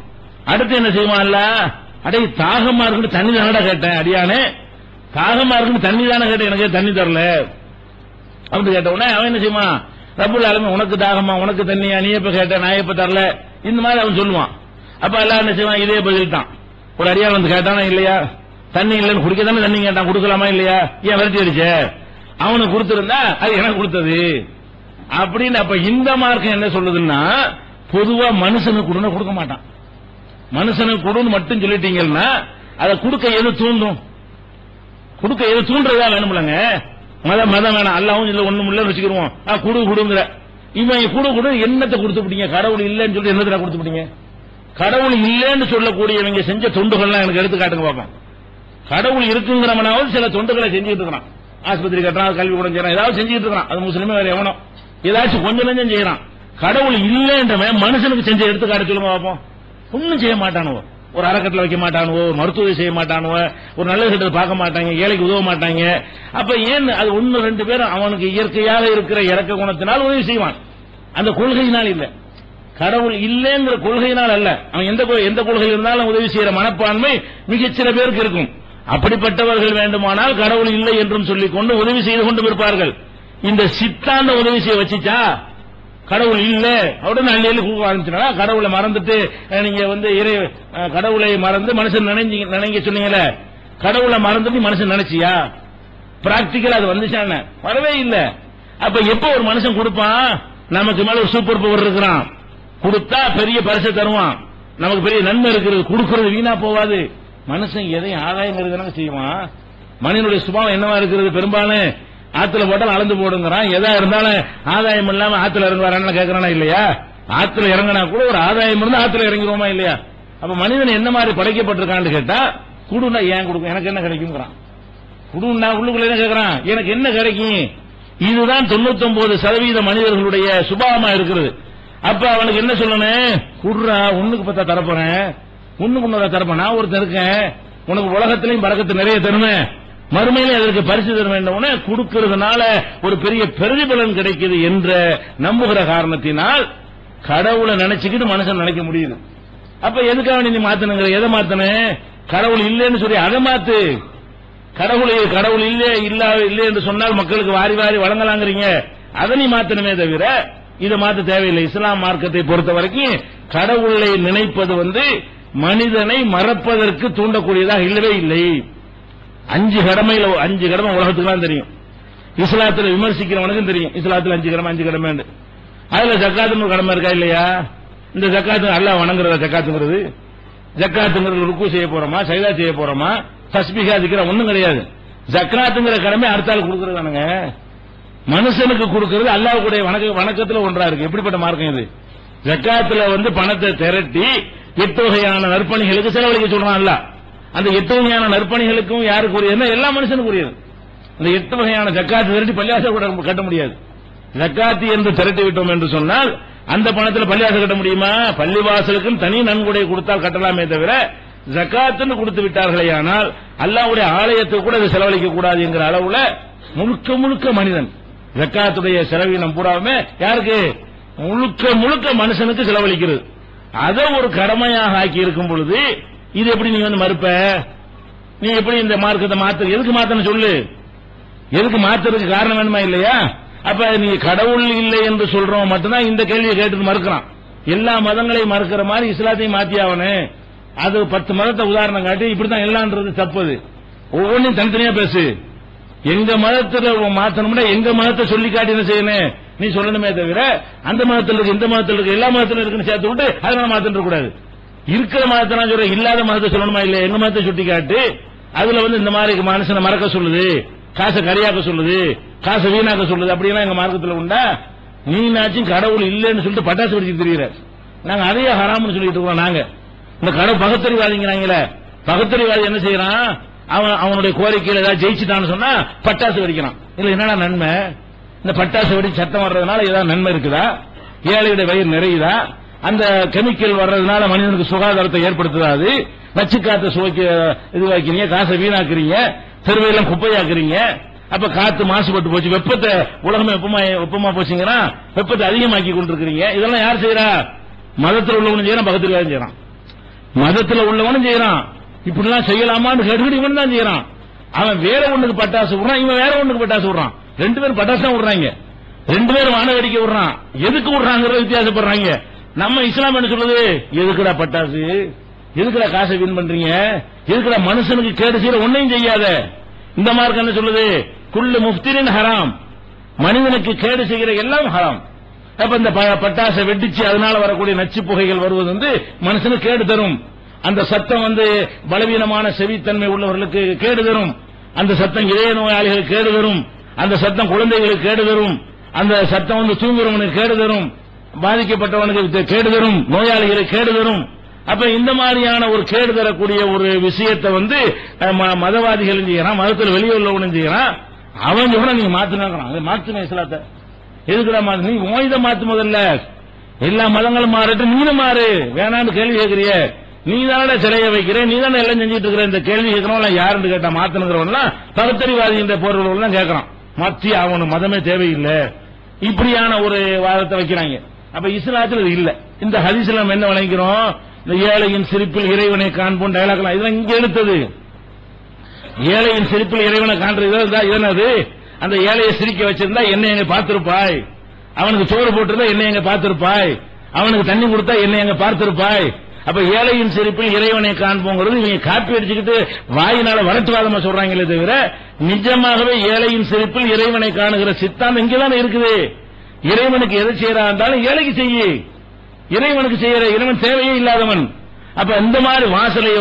அடுத்து என்ன செய்வான்? அல்ல, அடே தாகமா இருக்கு தண்ணி தானடா கேட்டேன், அடியானே தாகமா இருக்கு தண்ணி தானே கேட்டேன், எனக்கு தண்ணி தரல அப்படின்னு கேட்ட உடனே அவன் என்ன செய்வான்? ரப்புல் ஆலமீன் உனக்கு தாகமா, உனக்கு தண்ணியா, நீ எப்ப கேட்ட, நான் எப்ப தரல, இந்த மாதிரி அவன் சொல்லுவான். அப்ப எல்லாம் என்ன செய்வான்? இதே பதில் தான். ஒரு அடியான் கேட்டானா இல்லையா, தண்ணி இல்லைன்னு குடிக்க தானே தண்ணி கேட்டான், கொடுக்கலாமா இல்லையா, ஏன் விரட்டி அடிச்ச? அவனுக்கு கொடுத்திருந்தா அது எனக்கு கொடுத்தது அப்படின்னு. அப்ப இந்த மார்க்கம் என்ன சொல்லுதுன்னா, பொதுவா மனுஷனுக்கு கொடுக்க மாட்டான். மனுஷனுக்கு கொடுன்னு மட்டும் சொல்லிட்டீங்கன்னா அதை கொடுக்க எது தூண்டும்? கொடுக்க எது தூண்டுறதா வேணும்லங்க. மதம் வேணாம், அல்லாவும் இல்ல ஒண்ணும் இல்ல வச்சுக்கிடுவோம், கொடுங்கிற இவன் கொடு என்னத்தை கொடுத்துட்டீங்க? கடவுள் இல்லைன்னு சொல்லி என்னத்தை கொடுத்துட்டீங்க? கடவுள் இல்லைன்னு சொல்லக்கூடியவங்க செஞ்ச தொண்டுகள்லாம் எனக்கு எடுத்து காட்டுங்க பார்ப்போம். கடவுள் இருக்குங்கிறவனாவது சில தொண்டுகளை செஞ்சுட்டு இருக்கிறான், ஆஸ்பத்திரி கட்டுறான், கல்வி கூட செய்யறான், ஏதாவது செஞ்சுட்டு இருக்கிறான். அது முஸ்லிமே வேற எவனோ ஏதாச்சும் கொஞ்சம் கொஞ்சம் செய்யறான். கடவுள் இல்லைன்றவன் மனுஷனுக்கு செஞ்ச எடுத்து காட்ட சொல்லுங்க பார்ப்போம். ஒன்னும் செய்ய மாட்டானோ, ஒரு அறக்கட்டளை வைக்க மாட்டானுவோ, ஒரு மருத்துவ செய்ய மாட்டானுவோ, ஒரு நல்ல கிட்ட பார்க்க மாட்டாங்க, ஏழைக்கு உதவ மாட்டாங்க. அப்ப ஏன் அது ஒன்னு ரெண்டு பேரும் அவனுக்கு இயற்கையாக இருக்கிற இறக்க குணத்தினால் உதவி செய்வான். அந்த கொள்கையினால் இல்ல, கடவுள் இல்லைங்கிற கொள்கையினால் அல்ல. அவன் எந்த கொள்கை இருந்தாலும் உதவி செய்யற மனப்பான்மை மிகச்சில பேருக்கு இருக்கும். அப்படிப்பட்டவர்கள் வேண்டுமானால் கடவுள் இல்லை என்றும் சொல்லிக் கொண்டு உதவி செய்து கொண்டு இருப்பார்கள். இந்த சித்தாந்த உதவி செய்ய வச்சுச்சா கடவுள் இல்ல உடனே அள்ளி கொடுக்க ஆரம்பிச்சுனா, கடவுளை மறந்துட்டு நீங்க கடவுளை மறந்து மனுஷன் நினைங்க சொன்னீங்கல்ல, கடவுளை மறந்துட்டு மனுஷன் நினைச்சியா? பிராக்டிக்கல் அது வந்துச்சான வரவே இல்லை. அப்ப எப்ப ஒரு மனுஷன் கொடுப்பான், நமக்கு மேல ஒரு சூப்பர் பவர் இருக்கிறான், கொடுத்தா பெரிய பரிசு தருவான், நமக்கு பெரிய நன்மை இருக்கிறது, கொடுக்கிறது வீணா போவாது. மனுஷன் எதையும் ஆதாயம் செய்வான். மனிதனுடைய சுபாவம் என்னவா இருக்கிறது, பெரும்பாலும் ஆத்துல போட்டால் அளந்து போடுங்கிறான். எதா இருந்தாலும் ஆதாயம் இல்லாம ஆத்துல இறங்குவாரான்னு கேட்கறானா இல்லையா? ஆத்துல இறங்கினா கூட ஒரு ஆதாயம் இருந்தா ஆத்துல இறங்கிடுவோமா இல்லையா? அப்ப மனிதன் என்ன மாதிரி படைக்கப்பட்டிருக்கான்னு கேட்டா, குடுனா ஏன் கொடுக்கும், எனக்கு என்ன கிடைக்கும்ங்கிறான். குடுனா உள்ளுக்குள்ள என்ன கேட்கறான், எனக்கு என்ன கிடைக்கும். இதுதான் 99% மனிதர்களுடைய சுபாவமா இருக்கிறது. அப்ப அவனுக்கு என்ன சொல்லணும், குடுறா ஒண்ணுக்கு பத்தா தரப்போறேன், ஒண்ணுக்கு ஒன்னதா தரப்பேன், நான் ஒருத்தர் இருக்கேன், உனக்கு உலகத்திலையும் பறக்கத்து நிறைய தருவேன், மறுமையில அதற்கு பரிசு தர வேண்டும். கொடுக்கிறதுனால ஒரு பெரிய பிரதிபலன் கிடைக்குது என்ற நம்புகிற காரணத்தினால் கடவுளை நினைச்சுக்கிட்டு மனுஷன் நினைக்க முடியுது. அப்ப எதுக்காக நீ மாத்தணுங்கிற, எதை மாத்தனு, கடவுள் இல்லைன்னு சொல்லி அதை மாத்து. கடவுள் இல்லை என்று சொன்னால் மக்களுக்கு வாரி வாரி வழங்கலாங்கிறீங்க, அதை நீ மாத்தணுமே தவிர இதை மாத்த தேவையில்லை. இஸ்லாம் மார்க்கத்தை பொறுத்த வரைக்கும் கடவுளை நினைப்பது மனிதனை மறப்பதற்கு தூண்டக்கூடியதாக இல்லவே இல்லை. 5 கடமை உலகத்துக்குலாம் தெரியும். இஸ்லாத்துல விமர்சிக்கிறவனுக்கும் தெரியும் இஸ்லாத்துல 5 கடமை. அதுல ஜக்காத்துன்னு கடமை இருக்கா இல்லையா? இந்த ஜக்காத்து அல்லாஹ் வணங்குறத ஜக்காத்துங்கிறது ருக்கு செய்ய போறோமா, சைதா செய்ய போறோமா, தஸ்பீஹா திக்ரா ஒண்ணும் கிடையாது. ஜக்காத்துங்கிற கடமை அடுத்தாள் கொடுக்கறதானுங்க. மனுஷனுக்கு கொடுக்கிறது அல்லாஹ்வுடைய வணக்கத்துல ஒன்றா இருக்கு. எப்படிப்பட்ட மார்க்கம் இது? ஜக்காத்துல பணத்தை திரட்டி 8 வகையான நற்பணிகளுக்கு செலவழிக்க சொல்றான் அல்லாஹ். அந்த 8 வகையான நற்பணிகளுக்கும் யாருக்கு உரியது? எல்லா மனுஷனுக்கு உரியது. அந்த 8 வகையான ஜக்காத்து திரட்டி பள்ளிவாசல் கூட கட்ட முடியாது. ஜக்காத்து என்று திரட்டி விட்டோம் என்று சொன்னால் அந்த பணத்தில் பள்ளிவாசல் கட்ட முடியுமா? பள்ளிவாசலுக்கும் தனி நன்கொடை கொடுத்தால் கட்டலாமே தவிர ஜக்காத்துன்னு கொடுத்து விட்டார்களே ஆனால் அல்லாஹ்வுடைய ஆலயத்துக்கு கூட அதை செலவழிக்க கூடாது என்கிற அளவுல முழுக்க மனிதன் ஜக்காத்துடைய செலவினம் பூராவுமே யாருக்கு? முழுக்க மனுஷனுக்கு செலவழிக்கிறது. அதை ஒரு கடமையாக ஆக்கி இருக்கும் பொழுது இது எப்படி நீ மறுப்ப? நீ எப்படி இந்த மார்க்கத்தை மாத்த, எதுக்கு மாத்தன்னு சொல்லு, எதுக்கு மாத்துறதுக்கு காரணம் வேணுமா இல்லையா? அப்ப நீ கடவுள் இல்லை என்று சொல்றோம் மட்டும்தான் இந்த கேள்வியை கேட்டு மறுக்கிறான். எல்லா மதங்களையும் மறுக்கிற மாதிரி இஸ்லாத்தையும் மாத்தியாவனு. அது 10 மதத்தை உதாரணம் காட்டி இப்படித்தான் எல்லாம்ன்றது தப்புது. ஒவ்வொன்றையும் தனித்தனியா பேசு. எங்க மதத்துல மாத்தணும்னா எங்க மதத்தை சொல்லி காட்டி என்ன செய்யணும் நீ சொல்லணுமே தவிர அந்த மதத்தில் இருக்கு இந்த மதத்தில் இருக்கு எல்லா மதத்திலும் இருக்குன்னு சேர்த்து விட்டு அதனால மாத்திட்டு கூடாது. இருக்கிற மதத்தை நான் சொல்றேன், இல்லாத மதத்தை சொல்லணுமா இல்லையா? எங்க மதத்தை சுட்டி காட்டு. அதுல இந்த மாதிரி மனுஷனை மறக்க சொல்லுது, காசை கரியாக்க சொல்லுது, காசை வீணாக்க சொல்லுது, அப்படின்னா எங்க மார்க்கத்தில் உண்டா? நீனாச்சும் கடவுள் இல்லைன்னு சொல்லிட்டு பட்டாசு வெடிச்சு தெரியுற, நாங்க அதையே ஹராம்னு சொல்லிட்டு இருக்கோம். நாங்க இந்த கடவுள் பகுத்தறிவாதிங்கிறாங்களே, பகுத்தறிவாதி என்ன செய்யறான்? அவனுடைய கோரிக்கையில் ஏதாவது ஜெயிச்சுட்டான்னு சொன்னா பட்டாசு வெடிக்கிறான். இல்ல என்னடா நன்மை? இந்த பட்டாசு வெடிச்சு சத்தம் வர்றதுனால ஏதாவது நன்மை இருக்குதா? ஏழையுடைய வயிறு நிறையுதா? அந்த கெமிக்கல் வர்றதுனால மனிதனுக்கு சுகாதாரத்தை ஏற்படுத்தாது. நச்சு காத்த சுவைக்க இதுவாக்கிறீங்க, காசை வீணாக்குறீங்க, தெருவையெல்லாம் குப்பையாக்குறீங்க. அப்ப காத்து மாசுபட்டு போச்சு, வெப்பத்தை உலகமே வெப்பமா போச்சுங்கன்னா வெப்பத்தை அதிகமாக்கி கொண்டிருக்கிறீங்க. இதெல்லாம் யார் செய்யறா? மதத்தில் உள்ளவனும் செய்யறான், பக்கத்தில் செய்யறான். மதத்தில் உள்ளவனும் செய்யறான். இப்படிலாம் செய்யலாமான்னு கேட்டு இவன் தான் செய்யறான். அவன் வேற ஒண்ணுக்கு பட்டாசு விடுறான், இவன் வேற ஒண்ணுக்கு பட்டாசு விடுறான். 2 பேரும் பட்டாசு தான் விடுறாங்க, 2 பேரும் வான வேடிக்கை விடுறான். எதுக்கு விடுறாங்கிறது வித்தியாசப்படுறாங்க. நம்ம இஸ்லாம் என்ன சொல்லுது? எதுக்குடா பட்டாசு, எதுக்குடா காசை வீண் பண்றீங்க, எதுக்குடா மனுஷனுக்கு கேடு செய்யற ஒன்னையும் செய்யாத. இந்த மார்க்கம் என்ன சொல்லுது? குல்லு முஃப்திரின் ஹராம், மனிதனுக்கு கேடு செய்கிற எல்லாம் ஹராம். அப்ப இந்த பட்டாசை வெடிச்சு அதனால வரக்கூடிய நச்சு புகைகள் வருவது மனுஷனுக்கு கேடு தரும். அந்த சத்தம் பலவீனமான செவித்தன்மை உள்ளவர்களுக்கு கேடு தரும். அந்த சத்தம் இதய நோயாளிகளுக்கு கேடு தரும். அந்த சத்தம் குழந்தைகளுக்கு கேடு தரும். அந்த சத்தம் தூங்குறவனுக்கு கேடு தரும், பாதிக்கப்பட்டவனுக்கு கேடு தரும், நோயாளிகளுக்கு கேடு தரும். அப்ப இந்த மாதிரியான ஒரு கேடு தரக்கூடிய ஒரு விஷயத்தை மதவாதிகள் செய்யறான், மதத்தில் வெளியே உள்ளவனும் செய்யறான். அவன் சொல்ற நீங்க மாத்துனாங்கிறான். மாத்துன இஸ்லாத்தை எதுக்குடா மாத்து? நீ ஓய்த மாத்து முதல்ல. எல்லா மதங்களும் மாறட்டும், நீனும் மாறு. வேணான்னு கேள்வி கேட்கிறிய, நீ தானே சிலையை வைக்கிற, நீ தானே எல்லாம் செஞ்சுட்டு இருக்கிற, இந்த கேள்வி கேட்கறவன் யாருன்னு கேட்டா மாத்தணுங்கிறவன்லாம் பகுத்தறிவாதி என்ற போர்வெல்லாம் கேட்கறான். மாத்தி அவனு மதமே தேவையில்லை, இப்படியான ஒரு வாதத்தை வைக்கிறாங்க. அப்ப இஸ்லாத்தில் இது இல்ல. இந்த ஹதீஸ்ல நம்ம என்ன வழங்கிறோம், இந்த ஏழையின் சிரிப்பில் இறைவனை காண்போம் டயலாக்லாம் இதெல்லாம் இங்க எடுத்தது. ஏழையின் சிரிப்பில் இறைவனை காண்றது என்னது, அந்த ஏழையை சிரிக்க வச்சிருந்தா என்ன எங்க பார்த்திருப்பாய், அவனுக்கு சோறு போட்டிருந்தா என்ன எங்க பார்த்திருப்பாய், அவனுக்கு தண்ணி கொடுத்தா என்ன எங்க பார்த்திருப்பாய். அப்ப ஏழையின் சிரிப்பில் இறைவனை காண்போங்கிறது இவங்க காப்பி அடிச்சுக்கிட்டு வாயினால வரட்டுவாதமா சொல்றாங்களே தவிர நிஜமாகவே ஏழையின் சிரிப்பில் இறைவனை காணுகிற சித்தாந்தம் இங்கதானே இருக்குது. இறைவனுக்கு எதை செய்யறா இருந்தாலும் ஏழைக்கு செய்ய, இறைவனுக்கு செய்யற இறைவன் தேவையே இல்லாதவன். அப்ப இந்த மாதிரி வாசலை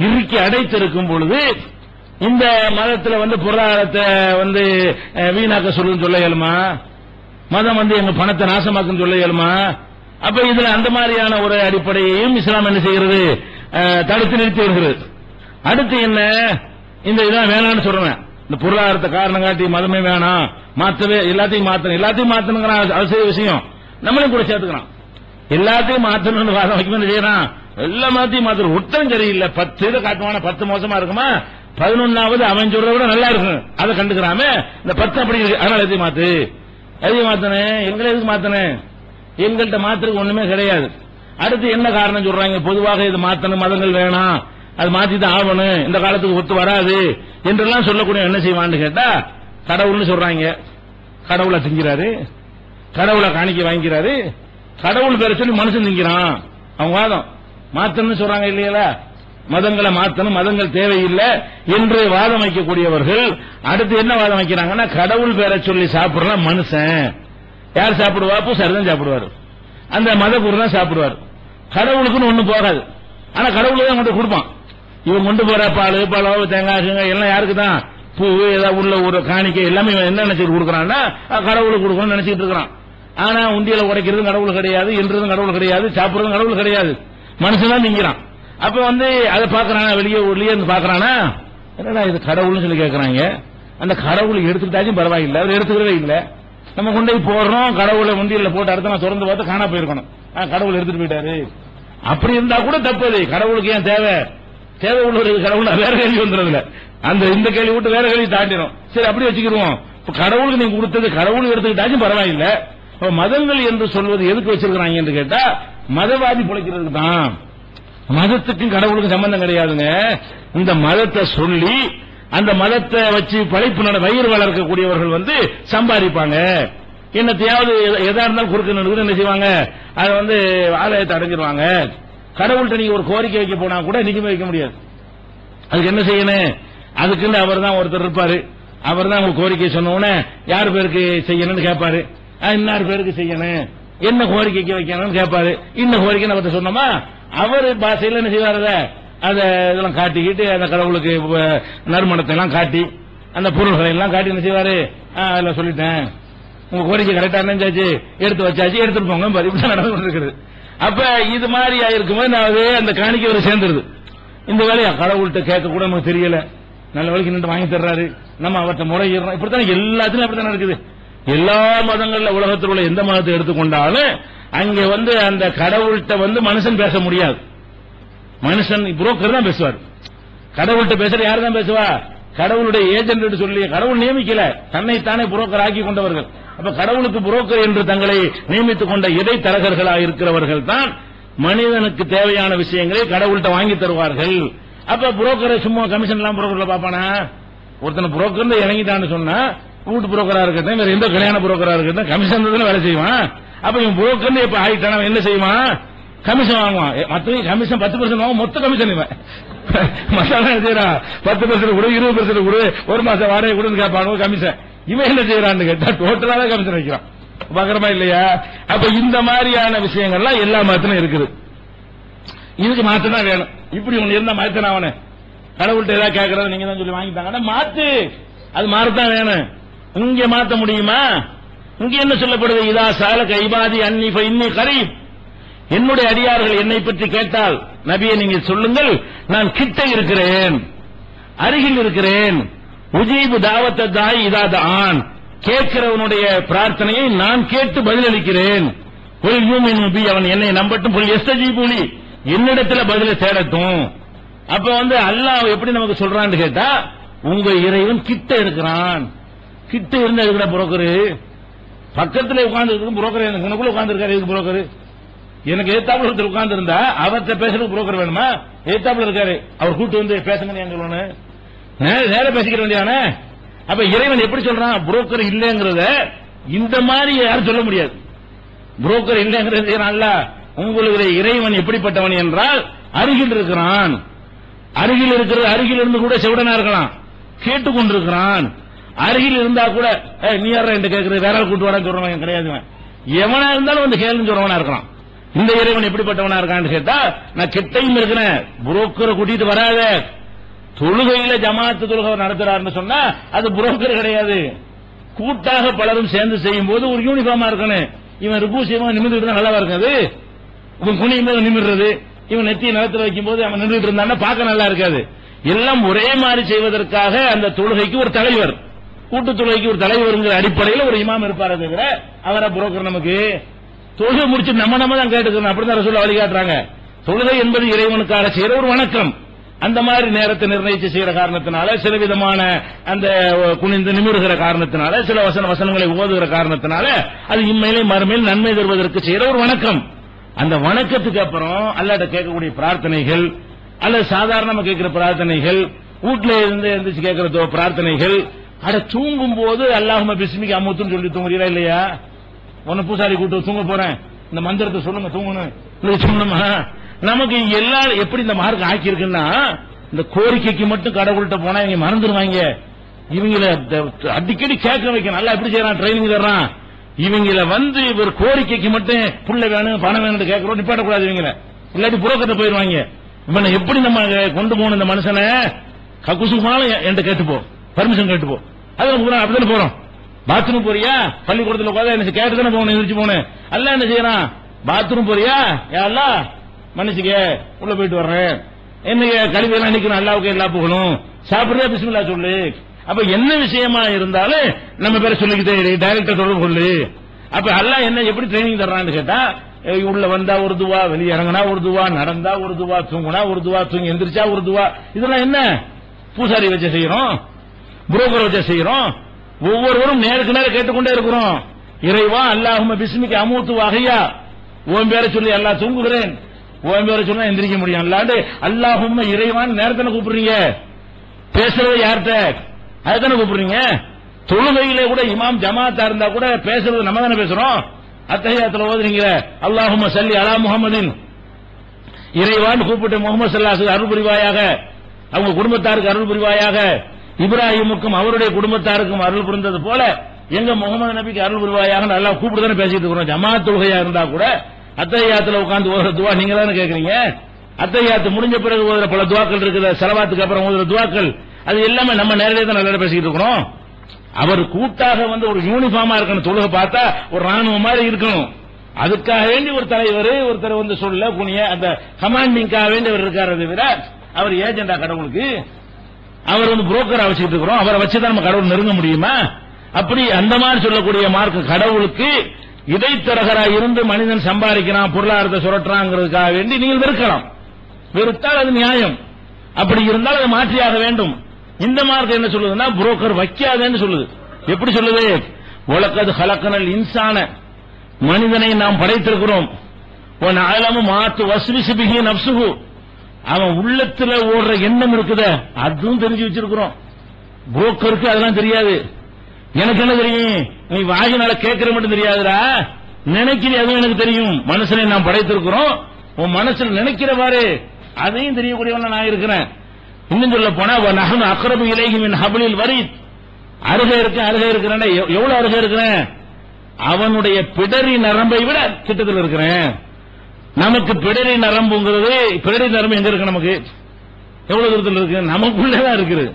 இறுக்கி அடைத்திருக்கும் பொழுது இந்த மதத்தில் பொருளாதாரத்தை வீணாக்க சொல்ல இயலுமா, மதம் எங்க பணத்தை நாசமாக்கும் சொல்ல இயலுமா. அப்ப இதுல அந்த மாதிரியான ஒரு அடிப்படையையும் இஸ்லாம் என்ன செய்கிறது, தடுத்து நிறுத்தி வருகிறது. அடுத்து என்ன, இந்த இதான் வேணாம்னு சொல்றேன், இந்த பொருளாதாரத்தை காரணம் காட்டி மதமே வேணாம், மாத்தவே எல்லாத்தையும் மாத்தணுங்கிற அவசிய விஷயம் நம்மளும் கூட சேர்த்துக்கிறான். எல்லாத்தையும் மாத்தணும்னு வாதம் வைக்கணும் செய்யறான், எல்லா மாத்தையும் மாத்தணும். ஒருத்தரும் சரியில்லை, 10 இதை காட்டுவான 10 மோசமா இருக்குமா, 11வது அவன் சொல்றத விட நல்லா இருக்கும், அதை கண்டுக்கிறாம இந்த 10 அப்படி இருக்கு, அதனால எதையும் மாத்து, எதையும் மாத்தனேன், எங்களை எதுக்கு மாத்தனேன், எங்கள்கிட்ட மாத்திருக்கு ஒண்ணுமே கிடையாது. அடுத்து என்ன காரணம் சொல்றாங்க, பொதுவாக இது மாத்தணும், மதங்கள் வேணாம், அது மாத்தி தான் ஆகணும், இந்த காலத்துக்கு ஒத்து வராது என்றெல்லாம் சொல்லக்கூடிய என்ன செய்வான்னு கேட்டா கடவுள்னு சொல்றாங்க. கடவுளை திங்கிறாரு, கடவுளை காணிக்க வாங்கிறாரு, கடவுள் பேரை சொல்லி மனுஷன் திங்கிறான். அவங்க வாதம் மாத்தணும்னு சொல்றாங்க இல்லையா, மதங்களை மாத்தணும், மதங்கள் தேவையில்லை என்று வாதம் வைக்கக்கூடியவர்கள் அடுத்து என்ன வாதம் வைக்கிறாங்கன்னா, கடவுள் பேரை சொல்லி சாப்பிடுற மனுஷன் யார் சாப்பிடுவா, பூசாரி தான் சாப்பிடுவாரு, அந்த மத குரு தான் சாப்பிடுவார், கடவுளுக்குன்னு ஒண்ணு போகாது. ஆனா கடவுளுக்கு தான் கொண்டு கொடுப்பான். இவன் கொண்டு போற பால் பழம் தேங்காய் எல்லாம் யாருக்கு தான், பூ ஏதாவது உள்ள ஒரு காணிக்கை எல்லாமே என்ன நினைச்சிட்டு கொடுக்கறான்னா கடவுளுக்கு கொடுக்கணும்னு நினைச்சிட்டு இருக்கிறான். ஆனா உண்டியல உடைக்கிறதும் கடவுள் கிடையாது, என்றதும் கடவுள் கிடையாது, சாப்பிடுறதும் கடவுள் கிடையாது, மனுஷன் தான் திங்கிறான். அப்ப அதை பாக்குறானா, வெளியே இருந்து பாக்குறானா, என்னடா இது கடவுள்னு சொல்லி கேட்கறாங்க. அந்த கடவுள் எடுத்துக்கிட்டாச்சும் பரவாயில்லை, அவர் எடுத்துக்கிறதே இல்லை. நம்ம கொண்டு போய் போடுறோம், கடவுளை முந்தியில போட்டு அடுத்த நான் திறந்து பார்த்து காணா போயிருக்கணும், கடவுள் எடுத்துட்டு போயிட்டாரு. அப்படி இருந்தா கூட தப்பு. கடவுளுக்கு ஏன் தேவை உள்ளவருக்கு கடவுள் வேற கேள்வி வந்துடுறதுல, அந்த இந்த கேள்வி விட்டு வேற கேள்வி தாண்டிடும். சரி அப்படி வச்சுக்கிடுவோம். கடவுளுக்கு நீங்க கொடுத்தது கடவுள் எடுத்துக்கிட்டாச்சும் பரவாயில்லை. மதங்கள் என்று சொல்வது எதுக்கு வச்சிருக்கிறாங்க என்று கேட்டா மதவாதி பிழைக்கிறதுக்கு தான். மதத்துக்கும் கடவுளுக்கும் சம்பந்தம் கிடையாதுங்க. இந்த மதத்தை சொல்லி அந்த மதத்தை வச்சு பழைப்பு வயிறு வளர்க்கக்கூடியவர்கள் சம்பாதிப்பாங்க. என்னத்தையாவது எதா இருந்தாலும் குறுக்க நடுக்கு என்ன செய்வாங்க, அதை ஆலயத்தை அடைஞ்சிருவாங்க. கடவுள்கிட்ட நீங்க ஒரு கோரிக்கை வைக்க போனா கூட நிஜமே வைக்க முடியாது. அதுக்கு என்ன செய்யணும், அதுக்குன்னு அவர் தான் ஒருத்தர் இருப்பாரு, அவர் தான் உங்க கோரிக்கை சொன்ன உடனே யார் பேருக்கு செய்யணும்னு கேட்பாரு, இன்னார் பேருக்கு செய்யணும், என்ன கோரிக்கைக்கு வைக்கணும்னு கேட்பாரு. இன்னும் கோரிக்கை நம்ம சொன்னோமா, அவர் பாஷையில் என்ன செய்வாரு, அதை இதெல்லாம் காட்டிக்கிட்டு அந்த கடவுளுக்கு நறுமணத்தை எல்லாம் காட்டி அந்த பொருள்களை எல்லாம் காட்டி என்ன செய்வாரு, அதில் சொல்லிட்டேன் உங்க கோரிக்கை கரெக்டா இருந்தாச்சு, எடுத்து வச்சாச்சு, எடுத்துட்டு போங்க, இப்படிதான் நடந்து கொண்டிருக்கிறது. அப்ப இது மாதிரி இருக்கும்போது அந்த காணிக்கை சேர்ந்துருது. இந்த வேலையா கடவுள்கிட்ட கேட்க கூட நமக்கு தெரியல, நல்ல வேலைக்கு நின்று வாங்கி தர்றாரு, நம்ம அவர்கிட்ட முறையிடுறோம். இப்படித்தான் எல்லாத்துலயும் அப்படித்தான் நடக்குது. எல்லா மதங்கள்ல உலகத்தில் உள்ள எந்த மதத்தை எடுத்துக்கொண்டாலும் அங்க அந்த கடவுள்கிட்ட மனுஷன் பேச முடியாது. மனுஷன் புரோக்கர் தான் பேசுவார். கடவுள்கிட்ட பேசுற யாரு தான் பேசுவா, கடவுளுடைய ஏஜென்ட் சொல்லி கடவுள் நியமிக்கல, தன்னைத்தானே புரோக்கர் ஆக்கி கொண்டவர்கள். அப்ப கடவுளுக்கு புரோக்கர் என்று தங்களை நியமித்துக் கொண்ட இடைத்தரகர்களாக இருக்கிறவர்கள் தான் மனிதனுக்கு தேவையான விஷயங்களை கடவுள்கிட்ட வாங்கி தருவார்கள். அப்ப புரோக்கரை சும்மா கமிஷன் எல்லாம் புரோக்கர்ல பாப்பானா, ஒருத்தனை புரோக்கர் இறங்கிட்டான்னு சொன்னா வீட்டு புரோக்கரா இருக்கட்டும், வேற எந்த கல்யாண புரோக்கரா இருக்கட்டும், கமிஷன் வேலை செய்வான். அப்ப இவன் புரோக்கர் இப்ப ஆயிட்டான என்ன செய்வான், கமிஷன் வாங்குவான். மற்ற கமிஷன் 10% வாங்க, மொத்த கமிஷன் இவன் 10% கூட 20% கூட, ஒரு மாசம் வாடகை கூட கேட்பாங்க கமிஷன். இவன் என்ன செய்யறான்னு கேட்டா டோட்டலாவே கமிஷன் வைக்கிறான். பாக்குறமா இல்லையா? அப்ப இந்த மாதிரியான விஷயங்கள்லாம் எல்லா மதத்திலும் இருக்குது. இதுக்கு மாத்தம் தான் வேணும். இப்படி ஒண்ணு இருந்தா மாத்தனா அவனு கடவுள்கிட்ட ஏதாவது கேட்கறது நீங்க தான் சொல்லி வாங்கிட்டாங்கன்னா மாத்து, அது மாறத்தான் வேணும். இங்க மாத்த முடியுமா? இங்க என்ன சொல்லப்படுது, இதா சால கைபாதி அன்னி இன்னி கரீப், என்னுடைய அடியார்கள் என்னை பற்றி கேட்டால் நபியை நீங்க சொல்லுங்கள், நான் கிட்ட இருக்கிறேன், அருகில் இருக்கிறேன். உஜீபு தாவத்த தாய் இதாத ஆண், கேட்கிறவனுடைய பிரார்த்தனையை நான் கேட்டு பதிலளிக்கிறேன். அவன் என்னை நம்பட்டும், எஸ்தஜீபுலி, என்னிடத்துல பதில தேடட்டும். அப்ப அல்லாஹ் எப்படி நமக்கு சொல்றான்னு கேட்டா, உங்க இறைவன் கிட்ட இருக்கிறான். கிட்ட இருந்த இருக்கிற புரோக்கரு பக்கத்துல உட்கார்ந்து புரோக்கர் எனக்குள்ள உட்கார்ந்து இருக்காரு. எதுக்கு புரோக்கர்? எனக்கு எதிர்த்தாப்புல ஒருத்தர் உட்கார்ந்து இருந்தா அவர்கிட்ட பேசுறதுக்கு புரோக்கர் வேணுமா? எதிர்த்தாப்புல இருக்காரு, அவர் கூட்டு பேசுங்க சொல்லணும். நேர பேசிக்கிற வேண்டியானே. அப்ப இறைவன் எப்படி சொல்றான்? புரோக்கர் இல்லங்கிறத இந்த மாதிரி யாரும் சொல்ல முடியாது. புரோக்கர் இல்லங்கிறது உங்களுக்கு இறைவன் எப்படிப்பட்டவன் என்றால் அருகில் இருக்கிறான். அருகில் இருக்கிறது, அருகில் இருந்து கூட செவிடனா இருக்கலாம், கேட்டுக்கொண்டிருக்கிறான். அருகில் இருந்தா கூட நீ யார என்று கேட்கறது, வேற கூட்டு வாடான்னு சொல்றவன் கிடையாது. எவனா இருந்தாலும் கேள்வி சொல்றவனா இருக்கலாம். இந்த இறைவன் எப்படிப்பட்டவனா இருக்கான்னு கேட்டா, நான் கிட்டையும் இருக்கிறேன், புரோக்கரை கூட்டிட்டு வராத. தொழுகையில ஜமாத்து தொழுகை நடத்துறாருன்னு சொன்னா அது புரோக்கர் கிடையாது. கூட்டாக பலரும் சேர்ந்து செய்யும் போது ஒரு யூனிஃபார்மா இருக்கணும். இவன் ருபூ செய்வன் நிமிர்ந்து நல்லாவா இருக்காது. இவன் குனியும் போது நிமிர்றது, இவன் நெத்தியை நிலத்தில் வைக்கும் போது அவன் நின்றுட்டு இருந்தான்னா பார்க்க நல்லா இருக்காது. எல்லாம் ஒரே மாதிரி செய்வதற்காக அந்த தொழுகைக்கு ஒரு தலைவர், கூட்டு தொழுகைக்கு ஒரு தலைவருங்கிற அடிப்படையில் ஒரு இமாம் இருப்பாரு தவிர அவரை புரோக்கர் நமக்கு தொழுகை முடிச்சு நம்ம தான் கேட்டுக்கணும். அப்படிதான் ரசூலுல்லாஹ் வழிகாட்டுறாங்க. தொழுகை என்பது இறைவனுக்காக செய்யற ஒரு வணக்கம். அந்த மாதிரி நேரத்தை நிர்ணயிச்சு செய்யற காரணத்தினால, சில விதமான அந்த குனிந்து நிமிர்கிற காரணத்தினால, சில வசனங்களை ஓதுகிற காரணத்தினால அது இம்மையிலே மறுமையில் நன்மை தருவதற்கு செய்யற ஒரு வணக்கம். அந்த வணக்கத்துக்கு அப்புறம் அல்லாஹ்ட்ட கேட்கக்கூடிய பிரார்த்தனைகள் அல்லது சாதாரணமா கேட்கிற பிரார்த்தனைகள், வீட்டுல இருந்து எந்திரிச்சு கேட்கிற பிரார்த்தனைகள், தூங்கும் போது அல்லாஹும்ம பிஸ்மிக அமுத்துன்னு சொல்லி தூங்குறீங்களா இல்லையா? உன்னை பூசாரி கூட்டு தூங்க போறேன், இந்த மந்திரத்தை சொல்லுங்க தூங்கணும் சொன்னோமா? நமக்கு எல்லாரும் எப்படி இந்த மார்க் ஆக்கி இருக்குன்னா, இந்த கோரிக்கைக்கு மட்டும் கடவுள்கிட்ட போனா இவங்க மறந்துடுவாங்க. இவங்கள அடிக்கடி கேட்க வைக்க நல்லா எப்படி செய்யறான், ட்ரைனிங் தர்றான். இவங்கள ஒரு கோரிக்கைக்கு மட்டும் புள்ள வேணும் பணம் வேணும் கேட்கறோம், நிப்பாட்டக்கூடாது இவங்கள, இல்லாட்டி புரோக்கத்தை போயிருவாங்க. இவனை எப்படி நம்ம கொண்டு போகணும்? இந்த மனுஷனை கக்குசுமான என்கிட்ட கேட்டுப்போ, பர்மிஷன் கேட்டுப்போ. அதுல அப்படித்தானே போறோம். பாத்ரூம் போறியா, பள்ளிக்கூடத்தில் உட்காந்து என்ன கேட்டுதானே போகணும், எந்திரிச்சு போகணும். அல்ல என்ன செய்யறான்? பாத்ரூம் போறியா, யாரெல்லாம் மன்னிச்சுக்க உள்ள போயிட்டு வர்றேன், என்ன கழிவெல்லாம் நிக்கணும், அல்லாவுக்கு எல்லா புகழும், சாப்பிடுறா பிஸ்மில்லா சொல்லு. அப்ப என்ன விஷயமா இருந்தாலும் நம்ம பேரை சொல்லிக்கிட்டே டைரக்டர் தொடர்பு கொள்ளு. அப்ப அல்லாஹ் என்ன எப்படி ட்ரைனிங் தர்றான்னு கேட்டா, உள்ள வந்தா ஒரு துவா, வெளியே இறங்கினா ஒரு துவா, நடந்தா ஒரு துவா, தூங்குனா ஒரு துவா, தூங்கி எந்திரிச்சா ஒரு துவா. இதெல்லாம் என்ன பூசாரி வச்சு செய்யறோம், புரோக்கர் வச்சு செய்யறோம். ஒவ்வொருவரும் நேருக்கு நேரம் கேட்டுக்கொண்டே இருக்கிறோம். இறைவா அல்லாஹும்ம பிஸ்மிக அமூத்து வஹையா, உன் பேரை சொல்லி அல்லாஹ் தூங்குகிறேன், உன் பேரை சொன்னா எந்திரிக்க முடியும். அல்லாண்டு அல்லாஹும்ம இறைவான் நேரத்தான கூப்பிடுறீங்க, பேசுறது யார்கிட்ட? அதுதானே கூப்பிடுறீங்க. தொழுகையில கூட இமாம் ஜமாத்தா இருந்தா கூட பேசுறது நம்ம தானே பேசுறோம். அத்தஹியாத்துல ஓதுறீங்க அல்லாஹும்ம ஸல்லி அலா முஹம்மதின், இறைவான் கூப்பிட்டு முகமது ஸல்லல்லாஹு அலைஹி அருள் புரிவாயாக, அவங்க குடும்பத்தாருக்கு அருள் புரிவாயாக, இப்ராஹிமுக்கும் அவருடைய குடும்பத்தாருக்கும் அருள் புரிந்தது போல எங்க முகமது நபிக்கு அருள் புரிவாயாக நல்லா கூப்பிட்டு தானே பேசிட்டு இருக்கிறோம். ஜமாத் தொழுகையா இருந்தா கூட அத்தஹியாத்துல உட்கார்ந்து ஓதுற துவா நீங்க தானே கேட்கறீங்க. அத்தஹியாத்து முடிஞ்ச பிறகு ஓதுற பல துவாக்கள் இருக்குது, ஸலவாத்துக்கு அப்புறம் ஓதுற துவாக்கள், அது எல்லாமே நம்ம நேரடியாக தான் நல்லா பேசிட்டு இருக்கிறோம். அவர் கூட்டாக ஒரு யூனிஃபார்மா இருக்கணும். தொழுகை பார்த்தா ஒரு ராணுவ மாதிரி இருக்கணும். அதுக்காக வேண்டி ஒரு தலைவர் ஒருத்தர் சொல்ல புனிய அந்த கமாண்டிங்காக வேண்டி அவர் இருக்காரு தவிர அவர் ஏஜெண்டா கடவுளுக்கு, அவர் புரோக்கரா வச்சுட்டு இருக்கிறோம். அவரை வச்சுதான் நம்ம கடவுள் நெருங்க முடியுமா? அப்படி அந்த மாதிரி சொல்லக்கூடிய மார்க்க கடவுளுக்கு இடைத்தரகராக இருந்து மனிதன் சம்பாதிக்கிறான், பொருளாதாரத்தை சுரட்டுறாங்கிறதுக்காக வேண்டி நீங்கள் வெறுக்கலாம். வெறுத்தால் அது நியாயம். அப்படி இருந்தால் அதை மாற்றியாக வேண்டும். இந்த மார்க்கம் என்ன சொல்லுதுன்னா, புரோக்கர் வைக்காதேன்னு சொல்லுது. எப்படி சொல்லுது? வலக்கத் ஹலக்கனல் இன்சான, மனிதனை நாம் படைத்திருக்கிறோம். அலமு மாத்து வஸ்விஸ் பிஹி நஃப்ஸுஹு, அவன் உள்ளத்துல ஓடுற எண்ணம் இருக்குதே அதுவும் தெரிஞ்சு வச்சிருக்கிறோம். புரோக்கருக்கு அதெல்லாம் தெரியாது. எனக்கு என்ன தெரியும்? நீ வாயினால கேட்கிற மட்டும் தெரியாதுடா, நினைக்கிறீ அதுவும் எனக்கு தெரியும். மனுஷனை நாம் படைத்திருக்கிறோம், உன் மனசுல நினைக்கிறவாறு அதையும் தெரியக்கூடியவன் நான் இருக்கிறேன். இன்னும் சொல்ல போனா நஹனு அக்ரபு இலைஹி மின் ஹப்லில் வரீத், அருகே இருக்கிறேன். எவ்வளவு அருகே இருக்கிறேன்? அவனுடைய பிடரி நரம்பை விட கிட்டத்தில் இருக்கிறேன். நமக்கு பிடரி நரம்புங்கிறது, பிடரி நரம்பு எங்க இருக்கு? நமக்கு எவ்வளவு தூரத்தில் இருக்கு? நமக்குள்ளதான் இருக்குது.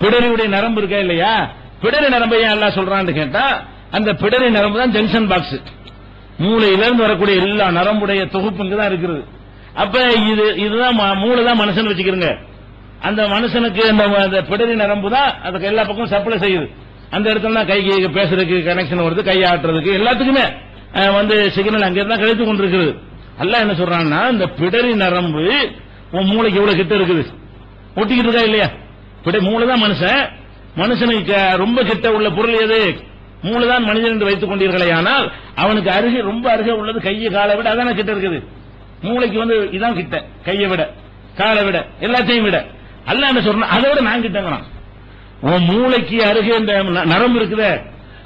பிடரியுடைய நரம்பு இருக்கா இல்லையா? பிடரி நரம்பை ஏன் எல்லாம் சொல்றான்னு கேட்டா, அந்த பிடரி நரம்பு தான் ஜங்ஷன் பாக்ஸ். மூளையிலிருந்து வரக்கூடிய எல்லா நரம்புடைய தொகுப்பு இங்கதான் இருக்கிறது. அப்ப இதுதான் மூளை தான் மனுஷன் வச்சுக்கிறங்க. அந்த மனுஷனுக்கு அந்த பிடரி நரம்பு தான் அதுக்கு எல்லா பக்கமும் சப்ளை செய்யுது. அந்த இடத்துல தான் கைக்கு பேசுறதுக்கு கனெக்ஷன் வருது, கை ஆட்டுறதுக்கு எல்லாத்துக்குமே சிக்னல் அங்கிருந்தான் கிடைத்து கொண்டிருக்கிறது. அல்லாஹ் என்ன சொல்றான்னா, இந்த பிடரி நரம்பு உன் மூளைக்கு எவ்வளவு கிட்ட இருக்குது, ஒட்டிக்கிட்டு இருக்கா இல்லையா? மூளை தான் மனுஷனுக்கு ரொம்ப கிட்ட உள்ள பொருள் எது? மூளைதான் மனிதன் என்று வைத்துக் கொண்டீர்களே. ஆனால் அவனுக்கு அருகே, ரொம்ப அருகே உள்ளது கையை காலை விட அதான கிட்ட இருக்குது. மூளைக்கு இதான் கிட்ட, கையை விட, காலை விட, எல்லாத்தையும் விட. அல்லாஹ் என்ன சொல்றான், அதை விட நான் கிட்டங்கிறான். உன் மூளைக்கு அருகே இந்த நரம்பு இருக்குதே,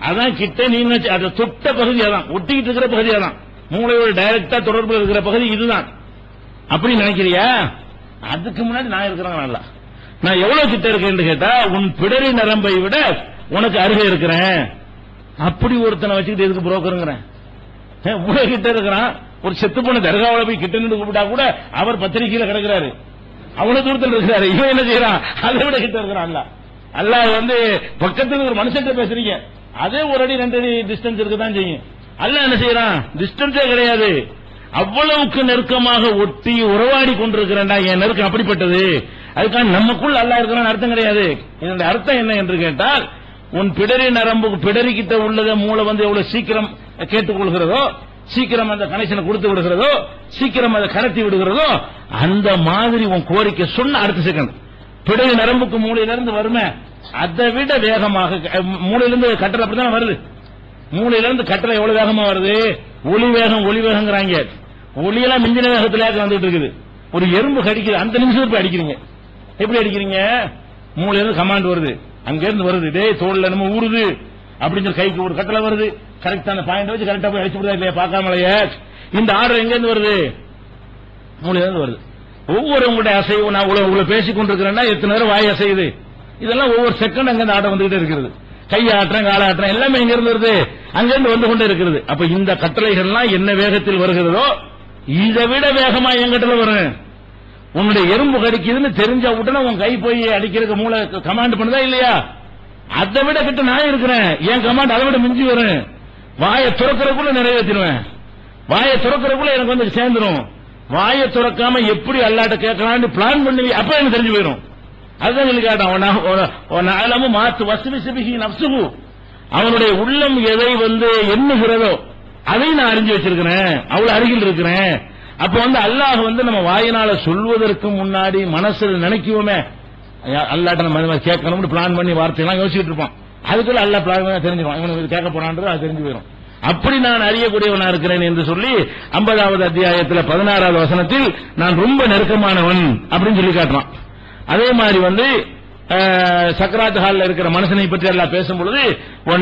அதான் கிட்ட. நீங்க அதை தொட்ட பகுதி அதான், ஒட்டிக்கிட்டு இருக்கிற பகுதி அதான், மூளையோட டைரக்டா தொடர்பு இருக்கிற பகுதி இதுதான். அப்படி நினைக்கிறியா? அதுக்கு முன்னாடி நான் இருக்கிறேன். நல்லா, நான் எவ்வளவு கிட்ட இருக்கேன்னு கேட்டா, உன் பிடரி நரம்பை விட உனக்கு அருகே இருக்கிறேன். அப்படி ஒருத்தனை வச்சுக்கிட்டு எதுக்கு புரோக்கருங்கிறேன்? உலக கிட்ட இருக்கிறான். ஒரு செத்து போன தர்காவில் போய் கிட்ட நின்று கூப்பிட்டா கூட அவர் பத்திரிகையில கிடக்கிறாரு, அவ்வளவு தூரத்தில் இருக்கிறாரு. இவன் என்ன செய்யறான்? அதை விட கிட்ட இருக்கிறான். அல்லாஹ் பக்கத்துல ஒரு மனுஷன் பேசுறீங்க, அதே ஒரு அடி 2 அடி டிஸ்டன்ஸ் இருக்குதான் செய்யும். அல்லாஹ் என்ன செய்யறான்? டிஸ்டன்ஸே கிடையாது, அவ்வளவுக்கு நெருக்கமாக ஒட்டி உறவாடி கொண்டிருக்கிறேன்டா. என் நெருக்கம் அப்படிப்பட்டது. அதுக்காக நமக்குள் அல்லாஹ் இருக்கிறான் அர்த்தம் கிடையாது. இதனுடைய அர்த்தம் என்ன என்று கேட்டால், உன் பிடரி நரம்புக்கு பிடரிக்கிட்ட உள்ளத மூளை எவ்வளவு சீக்கிரம் கேட்டுக்கொள்கிறதோ, சீக்கிரம் அந்த கனெக்ஷனை கொடுத்து விடுகிறதோ, சீக்கிரம் அதை கடத்தி விடுகிறதோ, அந்த மாதிரி உன் கோரிக்கை சொன்ன அடுத்த செகண்ட் பிடரி நரம்புக்கு மூளையிலிருந்து வருமே, அதை விட வேகமாக மூளையிலிருந்து கட்டளை அப்படிதான் வருது. மூளையிலிருந்து கட்டளை எவ்வளவு வேகமா வருது? ஒளி வேகங்கிறாங்க. ஒளியெல்லாம் மிஞ்சின வேகத்திலே வந்துட்டு இருக்குது. ஒரு எறும்பு கடிக்குது, அந்த நிமிஷத்துக்கு அடிக்கிறீங்க. எப்படி அடிக்கிறீங்க? மூளையிலிருந்து கமாண்ட் வருது, அங்கிருந்து வருது, டேய் தோல்ல நம்ம ஊறுது அப்படின்னு சொல்லி கைக்கு ஒரு கட்டளை வருது. கரெக்டான பாயிண்ட் வச்சு கரெக்டா போய் அடிச்சு விடுதா இல்லையா? பார்க்காமலையே இந்த ஆர்டர் எங்க இருந்து வருது? மூளையிலிருந்து வருது. ஒவ்வொரு உங்களுடைய அசைவு, நான் உங்களை பேசிக் கொண்டிருக்கிறேன்னா எத்தனை நேரம் வாய் அசையுது, இதெல்லாம் ஒவ்வொரு செகண்ட் அங்கிருந்து ஆட்டம் வந்துகிட்டே இருக்கிறது. கை ஆட்டுறேன், கால ஆட்டுறேன், எல்லாமே இங்க இருந்து வருது, அங்கிருந்து வந்து கொண்டே இருக்கிறது. அப்ப இந்த கட்டளைகள்லாம் என்ன வேகத்தில் வருகிறதோ இதை விட வேகமா என்கிட்ட வரும். உன்னுடைய எறும்பு கடிக்குதுன்னு தெரிஞ்ச உடனே உன் கை போய் அடிக்கிறதுக்கு மூளை கமாண்ட் பண்ணுதா இல்லையா? அதை விட கிட்ட நான் இருக்கிறேன், என் கமாண்ட் அதை விட மிஞ்சி வரும். வாயை துறக்கிறக்குள்ள நிறைவேற்றிடுவேன், வாயை துறக்கிறக்குள்ள எனக்கு சேர்ந்துடும். வாயை துறக்காம எப்படி அல்லாட்ட கேட்கலான்னு பிளான் பண்ணி அப்ப எனக்கு தெரிஞ்சு போயிடும். அதுதான் சொல்லி காட்டான், மாத்து வசுவிசுபிகி நப்சுகு, அவனுடைய உள்ளம் எதை எண்ணுகிறதோ அதை நான் அறிஞ்சு வச்சிருக்கிறேன், அவ்வளவு அருகில் இருக்கிறேன். அப்ப அல்லாஹ் நம்ம வாயினால சொல்வதற்கு முன்னாடி மனசில் நினைக்குவோமே, அல்லாட்ட நம்ம கேட்கணும்னு பிளான் பண்ணி வார்த்தையெல்லாம் யோசிச்சுட்டு இருப்பான். அதுக்குள்ள அல்லா பிளான் தெரிஞ்சுப்பான், இவனுக்கு கேட்க போறான்றது அது தெரிஞ்சு போயிடும். அப்படி நான் அறியக்கூடியவனா இருக்கிறேன் என்று சொல்லி 50வது அத்தியாயத்தில் 16வது வசனத்தில் நான் ரொம்ப நெருக்கமானவன் அப்படின்னு சொல்லி காட்டுறான். அதே மாதிரி சக்கராத் ஹால்ல இருக்கிற மனுஷனை பற்றி எல்லாம் பேசும்பொழுது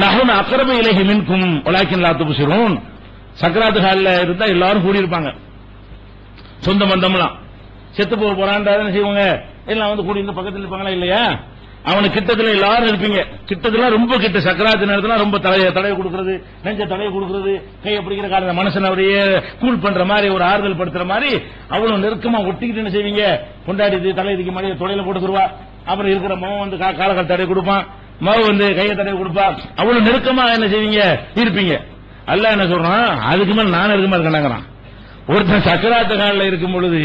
நஹ்னு அக்ரபு இலைஹி மின்கும் வலாக்கின் லா துப்சிரூன், சக்கராத் ஹால்ல இருந்தா எல்லாரும் கூடியிருப்பாங்க, சொந்த பந்தம்லாம். செத்து போக போறான்னு செய்வாங்க, எல்லாம் கூடி இருந்து பக்கத்தில் இருப்பாங்களா இல்லையா? அவனுக்கு கிட்டத்துல எல்லாரும் இருப்பீங்க, கிட்டத்துல ரொம்ப கிட்ட, சக்கராத்து நேரத்துல ரொம்ப தலையை கொடுக்கிறது, நெஞ்ச தலையை கொடுக்கிறது, கையை பிடிக்கிற கால மனுஷன் அவரையே கூல் பண்ற மாதிரி, ஒரு ஆறுதல் படுத்துற மாதிரி அவ்வளவு நெருக்கமா ஒட்டிக்கிட்டு என்ன செய்வீங்க? கொண்டாடி தலையதுக்கு மாதிரி தொடையில போட்டுக்குருவா, அப்புறம் இருக்கிற மவன் காலகால தடை கொடுப்பான், மவ கையை தடவை கொடுப்பா, அவ்வளவு நெருக்கமா என்ன செய்வீங்க? இருப்பீங்க. அல்லாஹ் என்ன சொல்றான்? அதுக்கு மேல நான் நெருக்கமா இருக்கேன். ஒருத்தன் சக்கராத்து காலில் இருக்கும் பொழுது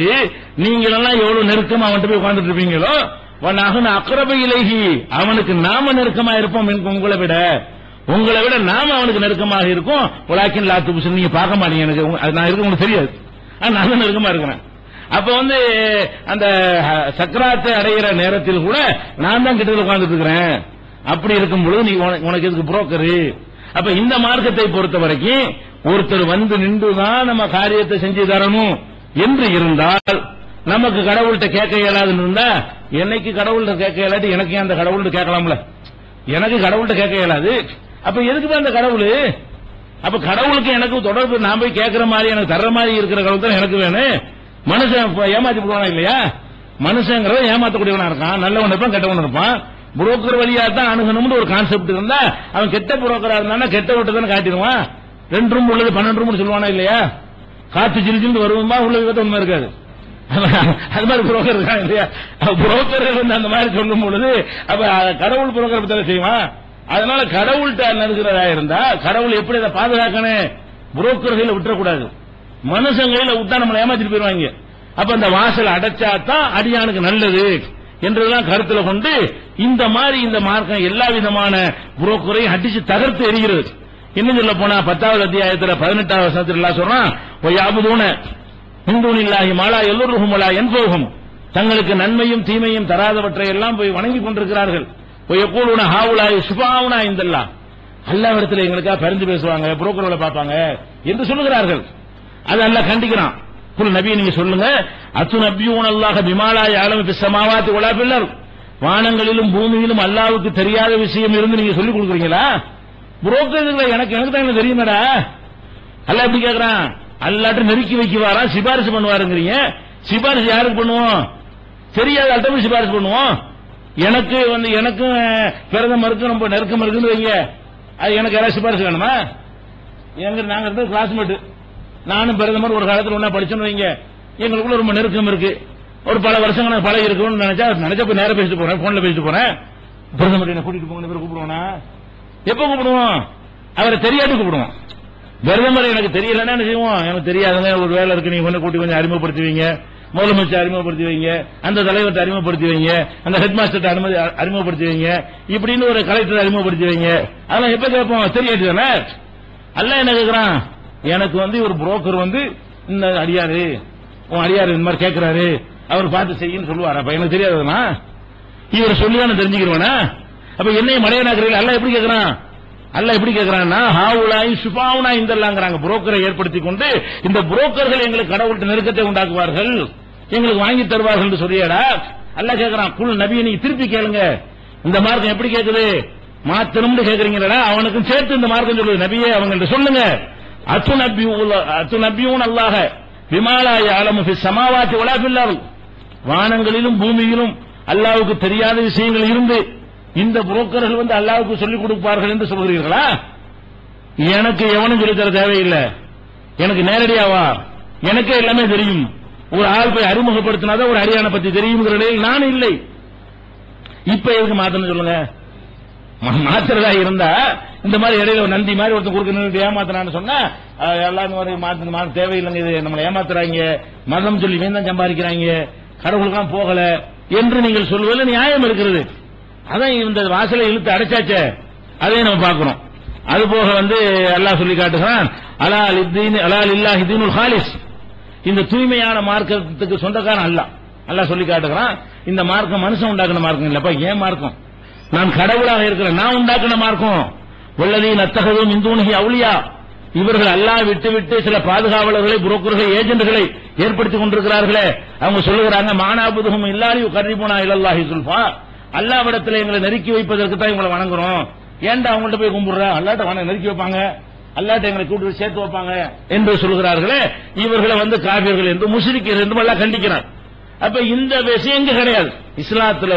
நீங்களெல்லாம் எவ்வளவு நெருக்கமா அவன்கிட்ட போய் உட்கார்ந்துட்டு இருப்பீங்களோ, அக்ரபு இலைஹி, அவனுக்கு நாம நெருக்கமா இருப்போம். உங்களை விட நாம அவனுக்கு நெருக்கமாக இருக்கும். வலாக்கின் லா துப்சிரூன், நீங்க பார்க்க மாட்டீங்க, எனக்கு நான் இருக்கு உங்களுக்கு தெரியாது, நான் நெருக்கமா இருக்கிறேன். அப்ப அந்த சக்கராத்தை அடைகிற நேரத்தில் கூட நான் தான் கிட்ட உட்கார்ந்துட்டு இருக்கிறேன். அப்படி இருக்கும் பொழுது நீ உனக்கு எதுக்கு புரோக்கரு? அப்ப இந்த மார்க்கத்தை பொறுத்த வரைக்கும் ஒருத்தர் நின்றுதான் நம்ம காரியத்தை செஞ்சு தரணும் என்று இருந்தால், நமக்கு கடவுள்கிட்ட கேட்க இயலாதுன்னு இருந்தா, என்னைக்கு கடவுள்கிட்ட கேட்க இயலாது, எனக்கு அந்த கடவுள்கிட்ட கேட்கலாம்ல. எனக்கு கடவுள்கிட்ட கேட்க இயலாது, அப்ப எதுக்கு அந்த கடவுள்? அப்ப கடவுளுக்கு எனக்கு தொடர்பு, நான் போய் கேட்கிற மாதிரி எனக்கு தர்ற மாதிரி இருக்கிற கடவுள் தான் எனக்கு வேணும். மனுஷன் ஏமாத்தி போடுவானா இல்லையா? மனுஷங்கிறத ஏமாத்தக்கூடியவனா இருக்கான், நல்லவன் இருப்பான், கெட்டவன் இருப்பான். புரோக்கர் வழியா தான் அணுகணும்னு ஒரு கான்செப்ட் இருந்தா, அவன் கெட்ட புரோக்கரா இருந்தானா கெட்ட விட்டு தானே காட்டிடுவான். 2 ரூம் உள்ளது 12 ரூம் சொல்லுவானா இல்லையா? காத்து சிரிச்சு வருவோமா, உள்ள விதத்தை உண்மை இருக்காது. அது மாதிரி புரோக்கர் இருக்கான் இல்லையா? புரோக்கர் அந்த மாதிரி சொல்லும் பொழுது அப்ப கடவுள் புரோக்கர் பத்தி செய்வான். அதனால கடவுள்கிட்ட நெருக்கிறதா இருந்தா கடவுள் எப்படி அதை பாதுகாக்கணும்? புரோக்கர்களை விட்டுறக்கூடாது, மனுஷங்களை விட்டா நம்மளை ஏமாத்திட்டு போயிருவாங்க. அப்ப அந்த வாசல் அடைச்சாதான் அடியானுக்கு நல்லது என்றெல்லாம் கருத்துல கொண்டு இந்த மாதிரி இந்த மார்க்கம் எல்லா விதமான புரோக்கரையும் அடிச்சு தகர்த்து எறிகிறது. இன்னும் சொல்ல போனா 10வது அத்தியாயத்தில் 18வது வசனத்தில் எல்லாம் சொல்றான், மின் தூனில்லாஹி மா லா யதுர்ருஹும் வலா யன்ஃபஉஹும், தங்களுக்கு நன்மையும் தீமையும் தராதவற்றை எல்லாம் போய் வணங்கிக் கொண்டிருக்கிறார்கள். யகூலுன ஹாவுலாஹி ஷுஃபாஉனா இன்தல்லாஹ், அல்லாஹ்விடத்தில் எங்களுக்காக பரிந்து பேசுவாங்க, புரோக்கர்களை பார்ப்பாங்க என்று சொல்லுகிறார்கள். அது அல்லாஹ் கண்டிக்கிறான். குல் நபி நீங்க சொல்லுங்க, அத்துநபியூன அல்லாஹ பிமா லா யஅலமு ஃபிஸ் ஸமாவாத்தி வலா ஃபில் அர்த், வானங்களிலும் பூமியிலும் அல்லாஹ்வுக்கு தெரியாத விஷயம் இருந்து நீங்க சொல்லிக் கொடுக்குறீங்களா? புரோக்கர்களை எனக்கு தான் தெரியுமாடா. அல்லாஹ் எப்படி கேட்கிறான்? அல்லாஹ்ட்ட நெருக்கி வைக்குவாரா, சிபாரிசு பண்ணுவாருங்கிறீங்க. சிபாரிசு யாருக்கு பண்ணுவோம்? தெரியாத ஆள்கிட்ட போய் சிபாரிசு பண்ணுவோம். எனக்கும் பிரதமருக்கும் ரொம்ப நெருக்கம் இருக்குன்னு வைங்க, அது எனக்கு யாராவது சிபாரிசு வேணுமா? நாங்க இருந்த கிளாஸ்மேட், நானும் பிரதமர் ஒரு காலத்தில் ஒன்னா படிச்சோன்னு வைங்க, எங்களுக்குள்ள ரொம்ப நெருக்கம் இருக்கு. ஒரு பல வருஷங்கள் பழகி இருக்கும்னு நினைச்சா போய் நேரம் பேசிட்டு போறேன், போன்ல பேசிட்டு போறேன். பிரதமர் என்ன கூட்டிட்டு போங்க கூப்பிடுவோனா? எப்ப கூப்பிடுவோம்? அவரை தெரியாட்டு கூப்பிடுவோம். பிரதமர் எனக்கு தெரியலன்னா என்ன செய்வோம்? எனக்கு தெரியாதுங்க, ஒரு வேலை இருக்கு, நீங்க கொஞ்சம் அறிமுகப்படுத்துவீங்க, முதலமைச்சர் அறிமுகப்படுத்தி வைங்க, அந்த தலைவர்கிட்ட அறிமுகப்படுத்தி வைங்க, அந்த ஹெட் மாஸ்டர் அறிமுகப்படுத்தி வைங்க, இப்படின்னு ஒரு கலெக்டர் அறிமுகப்படுத்தி வைங்க. அதெல்லாம் எப்ப கேட்போம்? தெரியாது தானே. அல்ல என்ன கேட்கிறான்? எனக்கு ஒரு புரோக்கர் இந்த அடியாரு உன் அடியாரு இந்த மாதிரி கேட்கிறாரு, அவர் பார்த்து செய்யுன்னு சொல்லுவார். அப்ப எனக்கு தெரியாதுன்னா இவர் சொல்லி நான் தெரிஞ்சுக்கிறவனா? அப்ப என்னையும் மடையனாக்குறீங்க. அல்ல எப்படி கேட்கிறான்? அல்ல எப்படி கேட்கிறான்னா ஹாவுலாய் ஷுஃபாவுனா இந்தல்லாங்கிறாங்க. புரோக்கரை ஏற்படுத்தி கொண்டு இந்த புரோக்கர்கள் எங்களுக்கு கடவுள்கிட்ட நெருக்கத்தை உண்டாக்குவார்கள், எங்களுக்கு வாங்கி தருவார்கள் சொல்லியாடா. அல்ல கேட்கிறான், குல் நபியை நீங்க திருப்பி கேளுங்க, இந்த மார்க்கம் எப்படி கேட்குது? மாத்தணும்னு கேட்கறீங்களா? அவனுக்கும் சேர்த்து இந்த மார்க்கம் சொல்லுது. நபியே அவங்கள்ட்ட சொல்லுங்க, அத்துநபியூன் அல்லாஹ பிமா லா யஅலமு ஃபிஸ் ஸமாவாத்தி வலா ஃபில் அர்த், வானங்களிலும் பூமியிலும் அல்லாஹ்வுக்கு தெரியாத விஷயங்கள் இருந்து இந்த புரோக்கர்கள் அல்லாஹ்வுக்கு சொல்லிக் கொடுப்பார்கள் என்று சொல்கிறீர்களா? எனக்கு எவனும் சொல்லித் தர தேவையில்லை, எனக்கு நேரடியாவா எனக்கே எல்லாமே தெரியும். ஒரு ஆள் போய் அறிமுகப்படுத்தினாதான் ஒரு அடியான பத்தி தெரியுங்கிற நிலையில் நான் இல்லை. இப்ப எதுக்கு மாத்தணும் சொல்லுங்க? மாத்திரதா இருந்தா இந்த மாதிரி இடையில ஒரு நந்தி மாதிரி ஒருத்தர் கொடுக்க ஏமாத்தினான்னு சொன்னா எல்லாம் இந்த மாதிரி மாத்த தேவையில்லைங்க, இது நம்மளை ஏமாத்துறாங்க, மதம் சொல்லி தான் சம்பாதிக்கிறாங்க, கடவுளுக்கெல்லாம் போகல என்று நீங்கள் சொல்வதில் நியாயம் இருக்கிறது. அதான் இந்த வாசலை இழுத்து அடைச்சாச்ச, அதையும் நம்ம பார்க்கிறோம். அது போக அல்லாஹ் சொல்லி காட்டுகிறான், அலால் இல்லாஹி தீனுல் ஹாலிஸ், இந்த தூய்மையான மார்க்கத்துக்கு சொந்தக்காரன் அல்லாஹ் சொல்லி காட்டுகிறான். இந்த மார்க்கம் மனுஷன் உண்டாக்குன மார்க்கம் இல்லப்பா, ஏன் மார்க்கம்? நான் கடவுளாக இருக்கிறேன், நான் உண்டாக்குன மார்க்கம். வல்லதீன அத்தகது மின் தூனிஹி அவுலியா, இவர்கள் அல்லாஹ் விட்டு சில பாதுகாவலர்களை, புரோக்கர்கள், ஏஜென்ட்களை ஏற்படுத்திக் கொண்டிருக்கிறார்களே, அவங்க சொல்லுகிறாங்க மானாபுதுஹும் இல்லாஹி யுகர்ரிபுனா இலல்லாஹி சுல்ஃபா, அல்லாஹ்விடத்தில் எங்களை நெருக்கி வைப்பதற்கு தான் இவங்களை வணங்குறோம். ஏன்டா அவங்கள்ட்ட போய் கும்பிடுற? அல்லாஹ்ட்ட நெருக்கி வைப்பாங்க, அல்லாஹ்ட்ட எங்களை கூட்டு சேர்த்து வைப்பாங்க என்று சொல்கிறார்களே, இவர்களை காபிர்கள் என்று முஸ்லிம்கள் என்று அல்லாஹ் கண்டிக்கிறார். அப்ப இந்த விஷயம் கிடையாது. இஸ்லாத்துல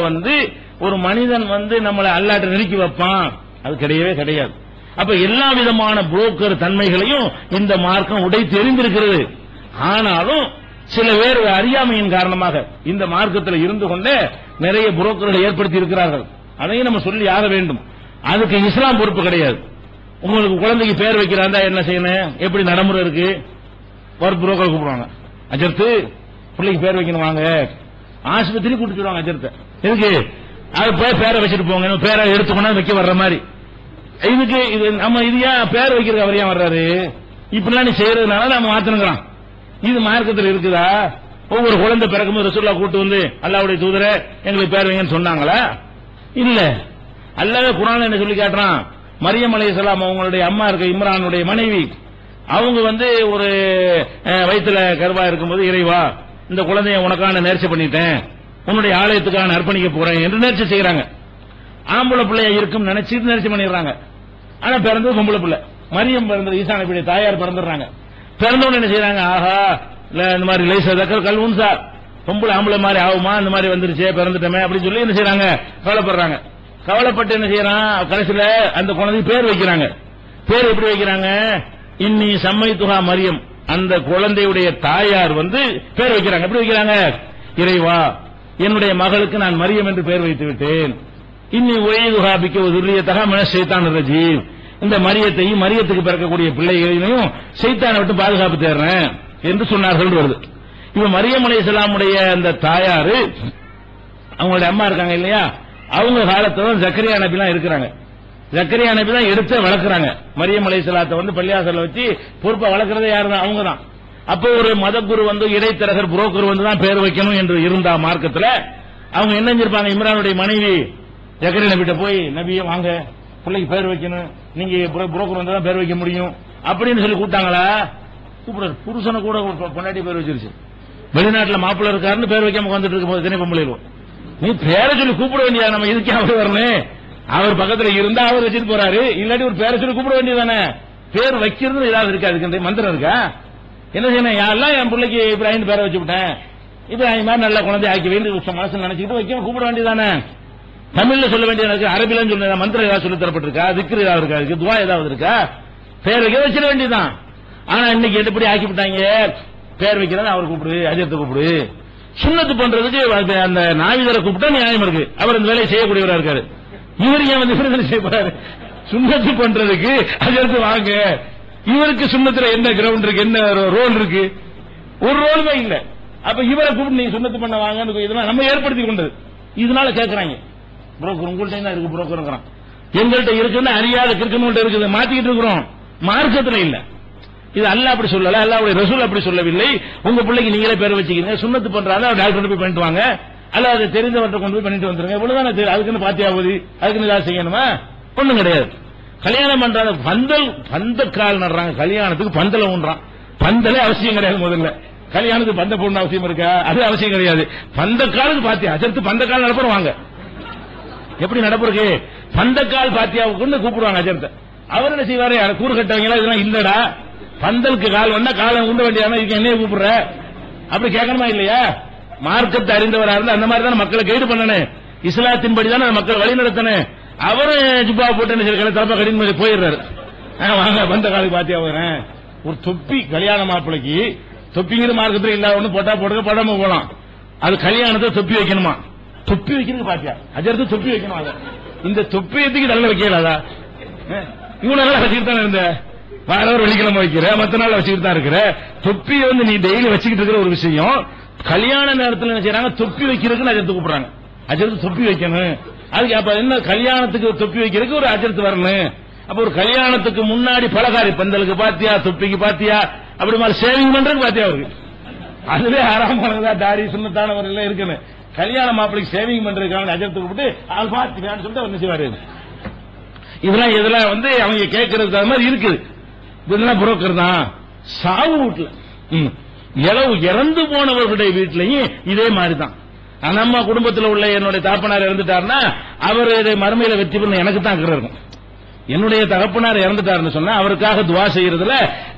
ஒரு மனிதன் நம்மளை அல்லாஹ்ட்ட நெருக்கி வைப்பான், அது கிடையவே கிடையாது. அப்ப எல்லா விதமான புரோக்கர் தன்மைகளையும் இந்த மார்க்கம் உடைத்து எறிந்திருக்கிறது. ஆனாலும் சில பேர் அறியாமையின் காரணமாக இந்த மார்க்கத்தில் இருந்து கொண்டே நிறைய புரோக்கர்களை ஏற்படுத்தி இருக்கிறார்கள். அதையும் நம்ம சொல்லி ஆக வேண்டும். அதுக்கு இஸ்லாம் பொறுப்பு கிடையாது. உங்களுக்கு குழந்தைக்கு பேர் வைக்கிறாண்டா என்ன செய்யணும்? எப்படி நடைமுறை இருக்கு? ஒரு புரோக்கர் கூப்பிடுவாங்க, அஜர்த்து பிள்ளைக்கு பேர் வைக்கணும் வாங்க, ஆஸ்பத்திரி கூட்டிடுவாங்க அஜர்த்த, எதுக்கு? அது போய் பேரை வச்சுட்டு போங்க, பேரை எடுத்துக்கணும் வைக்க வர்ற மாதிரி. இதுக்கு இது நம்ம இது ஏன் பேர் வைக்கிறதுக்கு அவர் ஏன் வர்றாரு? இப்படிலாம் நீ செய்யறதுனால நம்ம மாத்தணுங்கிறான். இது மார்க்கத்தில் இருக்குதா? ஒவ்வொரு குழந்தை பிறக்கும்போது ரசூலுல்லாஹ் கூட்டு அல்லாஹ்வுடைய தூதரே எங்களுக்கு பேர் வைங்கன்னு சொன்னாங்களா? இல்ல. அல்லாஹ் குர்ஆன்ல என்ன சொல்லி காட்டுறான்? மரியம் அலைஹிஸ்ஸலாம் அவங்களுடைய அம்மா இருக்க இம்ரானுடைய மனைவி, அவங்க ஒரு வயிற்றுல கருவா இருக்கும்போது, இறைவா இந்த குழந்தைய உனக்கான நேர்ச்சி பண்ணிட்டேன், உன்னுடைய ஆலயத்துக்கான அர்ப்பணிக்க போறேன் என்று நேர்ச்சி செய்யறாங்க. ஆம்பளை பிள்ளையா இருக்கும் நினைச்சிட்டு நேர்ச்சி பண்ணிடுறாங்க. ஆனா பிறந்தது பொம்பளை பிள்ளை. மரியம் பிறந்தது, ஈசா நபியுடைய தாயார் பிறந்துடுறாங்க. பிறந்தவங்க என்ன செய்யறாங்க? ஆஹா இந்த மாதிரி லைசதக்கல் கல்வுன் சார், பொம்பளை ஆம்பளை மாதிரி ஆகுமா, இந்த மாதிரி வந்துருச்சே பிறந்துட்டமே அப்படின்னு சொல்லி என்ன செய்யறாங்க? கவலைப்படுறாங்க. கவலைப்பட்டு என்ன செய்யறான்? கடைசியில அந்த குழந்தைக்கு பேர் வைக்கிறாங்க. பேர் எப்படி வைக்கிறாங்க? இன்னி சம்மைத்துஹா மரியம், அந்த குழந்தையுடைய தாயார் பேர் வைக்கிறாங்க. எப்படி வைக்கிறாங்க? இறைவா என்னுடைய மகளுக்கு நான் மரியம் என்று பெயர் வைத்து விட்டேன். இன்னி உயதுஹா பிக்க துர்ரியத்தஹா மினஷ் ஷைத்தானிர் ரஜீம், இந்த மரியத்தையும் மரியத்துக்கு பிறக்கக்கூடிய பிள்ளைகளையும் சைத்தானை விட்டு பாதுகாப்பு தேடுறேன் என்று சொன்னார்கள் வருது. இப்ப மரியம் அலைஹிஸ்ஸலாமுடைய அந்த தாயாரு, அவங்களுடைய அம்மா இருக்காங்க இல்லையா, அவங்க காலத்துல ஜக்கரியா நபிலாம் இருக்கிறாங்க. ஜக்கரியா நபி தான் எடுத்து வளர்க்குறாங்க. மரியம் அலைஹிஸ்ஸலாத்தை பள்ளியாசல்ல வச்சு பொறுப்பா வளர்க்கறதே யாரு தான்? அவங்க தான். அப்போ ஒரு மதகுரு வந்து இடைத்தரகர் புரோக்கர் வந்து தான் பேர் வைக்கணும் என்று இருந்தா மார்க்கத்தில் அவங்க என்ன செஞ்சிருப்பாங்க? இம்ரானுடைய மனைவி ஜக்கரியா நபிட்ட போய் நபியே வாங்க பிள்ளைக்கு பேர் வைக்கணும், நீங்க புரோக்கர் வந்து தான் பேர் வைக்க முடியும் அப்படின்னு சொல்லி கூப்பிட்டாங்களா? கூப்பிடாரு. புருஷனை கூட பொண்டாட்டி பேர் வச்சிருச்சு. வெளிநாட்டுல மாப்பிள்ள இருக்காருன்னு பேர் வைக்காம வந்துட்டு இருக்கும் போது தினை பொம்பளையிலும் நீ பேரை சொல்லி கூப்பிட வேண்டியதா? நம்ம இதுக்கே அவர் வரணும். அவர் பக்கத்துல இருந்தா அவர் வச்சுட்டு போறாரு, இல்லாட்டி ஒரு பேரை சொல்லி கூப்பிட வேண்டியதானே? பேர் வைக்கிறது ஏதாவது இருக்கா? அதுக்கு மந்திரம் இருக்கா? என்ன செய்யணும்? யாரெல்லாம் என் பிள்ளைக்கு இப்ராஹிம் பேரை வச்சு விட்டேன், இப்ராஹிம் மாதிரி நல்ல குழந்தை ஆக்கி வேண்டிய மனசு நினைச்சுக்கிட்டு வைக்க கூப்பிட வேண்டியதானே? தமிழ்ல சொல்ல வேண்டியது, அரபில சொல்ல மந்திரம் ஏதாவது சொல்லி தரப்பட்டிருக்கா? திக்ரு ஏதாவது இருக்கா? அதுக்கு துவா ஏதாவது இருக்கா? பேர் வைக்க வச்சிட வேண்டியதான். ஆனா இன்னைக்கு எப்படி ஆக்கி விட்டாங்க? பேர் வைக்கிறது அவர் கூப்பிடு, அஜயத்தை கூப்பிடு. சுண்ணத்து பண்றதுக்கு அந்த நாவிதரை கூப்பிட்டா நியாயம் இருக்கு, அவர் அந்த வேலையை செய்யக்கூடியவரா இருக்காரு. இவர் ஏன் வந்து விருது செய்ய போறாரு? சுண்ணத்து பண்றதுக்கு அஜயத்து வாங்க. இவருக்கு சுண்ணத்துல என்ன கிரவுண்ட் இருக்கு, என்ன ரோல் இருக்கு? ஒரு ரோலுமே இல்ல. அப்ப இவரை கூப்பிட்டு நீங்க சுண்ணத்து பண்ண வாங்க, இதெல்லாம் நம்ம ஏற்படுத்தி கொண்டது. இதனால கேட்கறாங்க புரோக்கர் உங்கள்ட்ட தான் இருக்கு, புரோக்கர் எங்கள்கிட்ட இருக்குன்னு அறியாத கிறுக்கணும்ட்ட இருக்குது, மாத்திக்கிட்டு இருக்கிறோம். மார்க்கத்துல இல்ல. இது அல்லாஹ் அப்படி சொல்லல, அல்லாஹ்வுடைய ரசூல் அப்படி சொல்லவில்லை. உங்க பிள்ளைக்கு நீங்களே பேர் வச்சுக்கிறீங்க, சுண்ணத்து பண்றாங்க, டாக்டர் போய் பண்ணிட்டு வாங்க, அல்ல அதை தெரிந்தவற்றை கொண்டு போய் பண்ணிட்டு வந்துருங்க, இவ்வளவுதானே. அதுக்குன்னு பாத்தியாவது அதுக்குன்னு ஏதாவது செய்யணுமா? ஒண்ணும் கிடையாது. கல்யாணம் பண்றாங்க, பந்தக்கால் நடுறாங்க, கல்யாணத்துக்கு பந்தல ஊன்றான். பந்தலே அவசியம் கிடையாது. முதல்ல கல்யாணத்துக்கு பந்த போடணும் அவசியம் இருக்கா? அது அவசியம் கிடையாது. பந்தக்காலுக்கு பாத்தியா அஜர்த்து பந்தக்கால் நடப்புறோம் வாங்க. எப்படி நடப்புருக்கு? பந்தக்கால் பாத்தியாவுக்கு கூப்பிடுவாங்க அஜர்த்த. அவர் என்ன செய்வாரு? கூறு கட்டவங்க இதெல்லாம் இல்லடா, பந்தலுக்கு கால் வந்தா காலை உண்ட வேண்டியதான, இதுக்கு என்னைய கூப்பிடுற அப்படி கேட்கணுமா இல்லையா? மார்க்கத்தை அறிந்தவரா இருந்தா அந்த மாதிரி தானே மக்களை கைடு பண்ணணும், இஸ்லாத்தின்படி தானே மக்கள் வழி நடத்தணும். அவரும் ஜிப்பா போட்டு தலப்பா கடின போயிடுறாரு. வாங்க பந்த காலுக்கு பாத்தியா போறேன். ஒரு தொப்பி கல்யாண மாப்பிளைக்கு தொப்பிங்கிற மார்க்கத்தில் இல்லாத ஒண்ணு போட்டா போடுங்க, படாம போலாம். அது கல்யாணத்தை தொப்பி வைக்கணுமா? தொப்பி வைக்கிறது பாத்தியா அஜர்த்து தொப்பி வைக்கணும். அத இந்த தொப்பியத்துக்கு நல்ல வைக்கலாதா? இவ்வளவு நாள் வச்சுக்கிட்டு தானே இருந்த, வார ஒரு வெள்ளிக்கிழமை வைக்கிற, மத்த நாள் வச்சுக்கிட்டு தான் இருக்கிற. தொப்பியை வந்து நீ டெய்லி வச்சுக்கிட்டு இருக்கிற ஒரு விஷயம், கல்யாண நேரத்தில் என்ன செய்யறாங்க? தொப்பி வைக்கிறதுக்கு அஜர்த்து கூப்பிடுறாங்க. அஜர்த்து தொப்பி வைக்கணும். அதுக்கு அப்ப என்ன? கல்யாணத்துக்கு தொப்பி வைக்கிறதுக்கு ஒரு அஜர்த்து வரணும். அப்ப ஒரு கல்யாணத்துக்கு முன்னாடி பலகாரி பந்தலுக்கு பாத்தியா, தொப்பிக்கு பாத்தியா, அப்படி மாதிரி சேவிங் பண்றதுக்கு பாத்தியா அவருக்கு அதுவே ஆறாமதா தாடி சுண்ணத்தானவர் எல்லாம் இருக்குன்னு கல்யாண மாப்பிளைக்கு சேவிங் பண்றதுக்காக அஜர்த்து கூப்பிட்டு அது பாத்தியான்னு சொல்லிட்டு அவர் செய்வாரு. இதெல்லாம் இதெல்லாம் வந்து அவங்க கேட்கறதுக்கு அது மாதிரி இருக்குது. இதெல்லாம் புரோக்கர் தான். சாவு வீட்டுல இறந்து போனவர்களுடைய வீட்டிலையும் இதே மாதிரி தான். நம்ம குடும்பத்தில் உள்ள என்னுடைய தாப்பனார் இறந்துட்டாருன்னா அவர் மறுமையில வெற்றி பண்ண எனக்கு தான் இருக்கும். என்னுடைய தகப்பனார் இறந்துட்டாருன்னு சொன்னா அவருக்காக துவா செய்யறதுல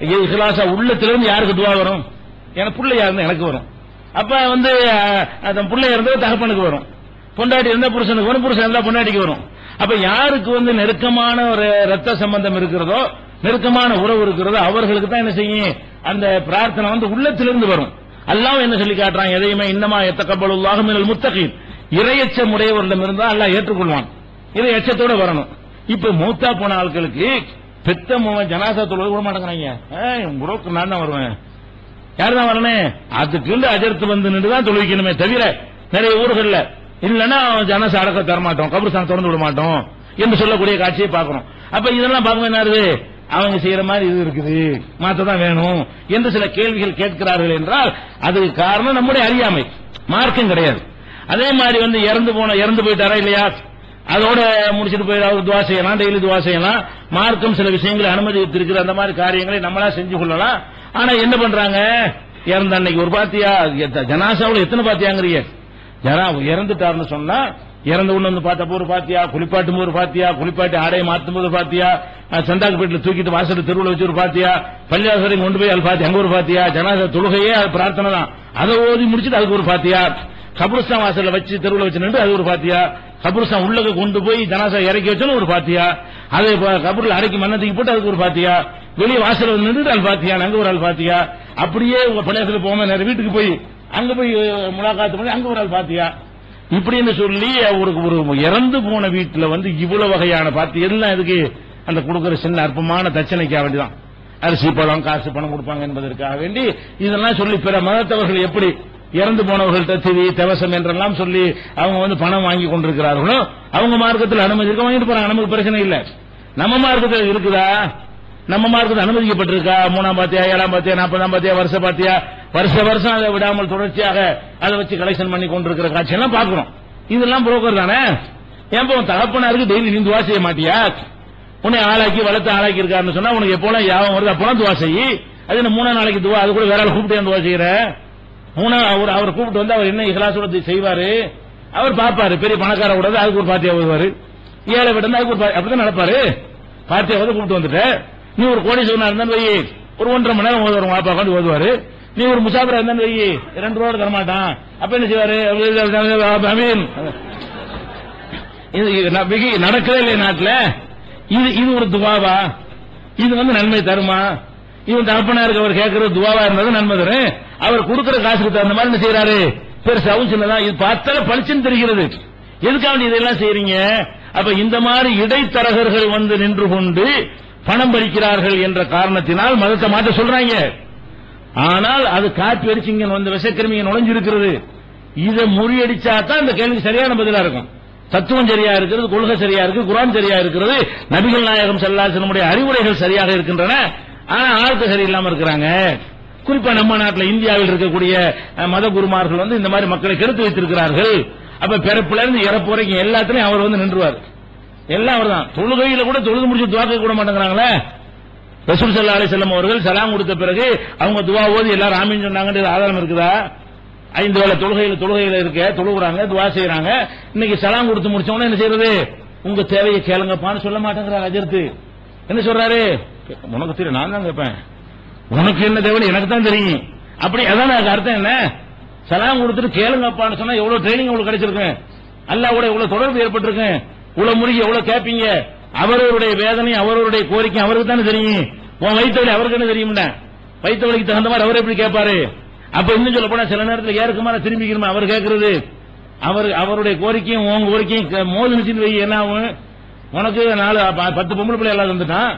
இஹ்லாஸா உள்ளத்திலிருந்து யாருக்கு துவா வரும்? எனக்கு பிள்ளை யாருன்னு எனக்கு வரும். அப்ப வந்து பிள்ளை இருந்தது தகப்பனுக்கு வரும், பொண்டாட்டி இருந்தா புருஷனுக்கு வரும், புருஷன் இருந்தா பொண்டாட்டிக்கு வரும். அப்ப யாருக்கு வந்து நெருக்கமான ஒரு ரத்த சம்பந்தம் இருக்கிறதோ, நெருக்கமான உறவு இருக்கிறதோ, அவர்களுக்கு தான் என்ன செய்யும்? அந்த பிரார்த்தனை வந்து உள்ளத்திலிருந்து வரும். அல்லாஹ் என்ன சொல்லி காட்டுறான்? எதையுமே இன்னமா யத்தகப்பலுல்லாஹு மினல் முத்தகீன், இறையச்சம் உடையவரிடம் இருந்தா அல்லாஹ் ஏற்றுக்கொள்வான். இதை எச்சத்தோட வரணும். இப்ப மூத்தா போன ஆட்களுக்கு பெத்த ஜனாசா தொழுவது விட மாட்டேங்கிறாங்க. புரோக்கர் நான் தான் வருவேன், யார் தான் வரணும்? அதுக்கு அஜர்த்து வந்து நின்று தான் தொழுவிக்கணுமே தவிர நிறைய ஊர்கள்ல இல்லன்னா ஜனாசா அடக்க தரமாட்டோம், கபர்ஸ்தான் திறந்து விட மாட்டோம் என்று சொல்லக்கூடிய காட்சியை பார்க்கிறோம். அப்ப இதெல்லாம் பார்க்க என்ன அவங்க செய்யற மாதிரி இது இருக்குது, மாத்ததான் வேணும் என்று சில கேள்விகள் கேட்கிறார்கள் என்றால் அதுக்கு காரணம் நம்முடைய அறியாமை, மார்க்கம் கிடையாது. அதே மாதிரி வந்து இறந்து போயிட்டாரா இல்லையா, அதோட முடிச்சுட்டு போய் துவா செய்யலாம், டெய்லி துவா செய்யலாம். மார்க்கம் சில விஷயங்களை அனுமதித்திருக்கிற அந்த மாதிரி காரியங்களை நம்மளா செஞ்சு கொள்ளலாம். ஆனா என்ன பண்றாங்க? இறந்த அன்னைக்கு ஒரு பாத்தியா, ஜனாசாவில் எத்தனை பாத்தியாங்கிறீங்க? இறந்துட்டாருன்னு சொன்னா இறந்த உடனே வந்து பார்த்தப்போ ஒரு பாத்தியா, குளிப்பாட்டும் போது பாத்தியா, குளிப்பாட்டி ஆடையை மாற்றும் போது பாத்தியா, சந்தாக்கு வீட்டில் தூக்கிட்டு வாசல் தெருவில் வச்சு ஒரு பாத்தியா, பள்ளியாசரை கொண்டு போய் அது பாத்தியா, அங்க ஒரு பாத்தியா, ஜனாசா தொழுகையே அது பிரார்த்தனை தான், அதை ஓதி முடிச்சுட்டு அதுக்கு ஒரு பாத்தியா, கபுர்ஸ்தான் வாசல்ல வச்சு தெருவில் வச்சு நின்று அது ஒரு பாத்தியா, கபுர்ஸ்தான் உள்ளக கொண்டு போய் ஜனாசா இறக்கி வச்சாலும் ஒரு பாத்தியா, அதை கபூர்ல அரைக்கி மண்ணத்துக்கு போட்டு அதுக்கு ஒரு பாத்தியா, வெளியே வாசல் நின்று அது பாத்தியா, அங்க ஒரு ஆள் பாத்தியா, அப்படியே பள்ளியாசல போகாம நேரம் வீட்டுக்கு போய் அங்க போய் முலாகாத்து பண்ணி அங்க ஒரு ஆள் பாத்தியா, இப்படின்னு சொல்லி ஒரு இறந்து போன வீட்டுல வந்து இவ்வளவு வகையான பாத்தி எல்லாம் இதுக்கு அந்த கொடுக்கிற சின்ன அற்பமான தட்சணைக்காக வேண்டிதான். அரிசி பழம் காசு பணம் கொடுப்பாங்க என்பதற்காக வேண்டி இதெல்லாம் சொல்லி பிற மதத்தவர்கள் எப்படி இறந்து போனவர்கள்ட்ட திவி தவசம் என்றெல்லாம் சொல்லி அவங்க வந்து பணம் வாங்கி கொண்டிருக்கிறார்களோ அவங்க மார்க்கத்தில் அனுமதி இருக்க வாங்கிட்டு போறாங்க, நமக்கு பிரச்சனை இல்லை. நம்ம மார்க்கத்தில் இருக்குதா? நம்ம மார்க்கு அனுமதிக்கப்பட்டிருக்கா? 3ஆம் பாத்தியா, 7ஆம் பாத்தியா, 40ஆம் பாத்தியா, வருஷ பாத்தியா, வருஷம் அதை விடாமல் தொடர்ச்சியாக அதை வச்சு கலெக்ஷன் பண்ணி கொண்டிருக்கிற காட்சியெல்லாம் பாக்குறோம். இதெல்லாம் புரோக்கர் தானே. ஏன் தகப்பனாருக்கு டெய்லி நீ துவா செய்ய மாட்டியா? உன்னை ஆளாக்கி வளர்த்து ஆளாக்கி இருக்காருன்னு சொன்னா உனக்கு எப்போலாம் யாபம் வருது அப்போலாம் துவா செய்யி. அது 3 நாளைக்கு துவா, அது கூட வேற ஆள் கூப்பிட்டு துவா செய்யற. அவர் கூப்பிட்டு வந்து அவர் என்ன இஹ்லாசோட செய்வாரு, அவர் பாப்பாரு. பெரிய பணக்கார விடாது அதுக்கு ஒரு பாத்தியா ஓதுவாரு, ஏழை விட அதுக்கு ஒரு அப்படிதான் நடப்பாரு. பாத்தியா கூப்பிட்டு வந்துட்டு நீ ஒரு கோடீஸ்வரனா இருந்தா வை ஒரு 1.5 மணி நேரம் ஓதுவாரு, வாப்பா உட்காந்து ஓதுவாரு. நீ ஒரு முசாபரா இருந்தா வை 2 ரூபா தரமாட்டான். அப்ப என்ன செய்வாரு? நடக்கவே இல்லை நாட்டுல. இது ஒரு துவாவா? இது நன்மை தருமா? இவன் தகப்பனாருக்கு அவர் கேட்கறது துவாவா இருந்தது நன்மை தரும். அவர் கொடுக்கிற காசுக்கு தகுந்த மாதிரி என்ன செய்யறாரு? பெருசாவும் சின்னதான் இது பார்த்தால பளிச்சுன்னு தெரிகிறது. எதுக்காக இதெல்லாம் செய்றீங்க? அப்ப இந்த மாதிரி இடைத்தரகர்கள் நின்று கொண்டு பணம் பறிக்கிறார்கள் என்ற காரணத்தினால் மதத்தை மாற்ற சொல்றாங்க. ஆனால் அது காப்பி அடிச்சு இங்க விஷக்கிருமிங்க நுழைஞ்சிருக்கிறது. இதை முறியடிச்சா தான் இந்த கேள்விக்கு சரியான பதிலா இருக்கும். தத்துவம் சரியா இருக்கிறது, கொள்கை சரியா இருக்கு, குர்ஆன் சரியா இருக்கிறது, நபிகள் நாயகம் ஸல்லல்லாஹு அலைஹி வஸல்லம் அறிவுரைகள் சரியாக இருக்கின்றன. ஆனா ஆட்கள் சரியில்லாம இருக்கிறாங்க. குறிப்பா நம்ம நாட்டில் இந்தியாவில் இருக்கக்கூடிய மத குருமார்கள் இந்த மாதிரி மக்களை கெடுத்து வைத்திருக்கிறார்கள். அப்ப பிறப்புல இருந்து இறப்பு வரைக்கும் எல்லாத்திலையும் அவர் நின்றுவார். எல்லாம் அவர் தான். தொழுகையில கூட தொழுது முடிச்சு துவா கேட்க கூட மாட்டேங்கிறாங்களே. ரசூல் ஸல்லல்லாஹு அலைஹி வஸல்லம் அவர்கள் சலாம் கொடுத்த பிறகு அவங்க துவா ஓதி எல்லாரும் ஆமீன் சொன்னாங்கன்றது ஆதாரம் இருக்குதா? 5 வேளை தொழுகையில இருக்க தொழுகிறாங்க, துவா செய்யறாங்க. இன்னைக்கு சலாம் கொடுத்து முடிச்ச உடனே என்ன செய்யறது? உங்க தேவையை கேளுங்கப்பான்னு சொல்ல மாட்டேங்கிறார் அஜர்த்து. என்ன சொல்றாரு? உனக்கு தெரியும், நான் தான் கேட்பேன். உனக்கு என்ன தேவை எனக்கு தான் தெரியும். அப்படி அதான் அர்த்தம். என்ன சலாம் கொடுத்துட்டு கேளுங்கப்பான்னு சொன்னா எவ்வளவு ட்ரைனிங் உங்களுக்கு கிடைச்சிருக்கு, அல்லாஹ்வோட எவ்வளவு தொடர்பு ஏற்பட்டிருக்கு, இவ்வளவு முருகி எவ்வளவு கேட்பீங்க. அவரவருடைய வேதனை அவரவருடைய கோரிக்கை அவருக்கு தானே தெரியும். உன் வயிற்று அவருக்கு என்ன தெரியும்? வயிற்று வலிக்கு தகுந்த மாதிரி அவர் எப்படி கேட்பாரு? அப்ப இன்னும் சொல்ல போனா சில நேரத்தில் ஏற்குமா திரும்பிக்கணுமா அவர் கேட்கறது? அவருடைய கோரிக்கையும் உங்க கோரிக்கையும் மோதினுச்சின்னு வை, என்ன ஆகும்? உனக்கு 10 பொம்பளை பிள்ளை எல்லாம் வந்துட்டான்,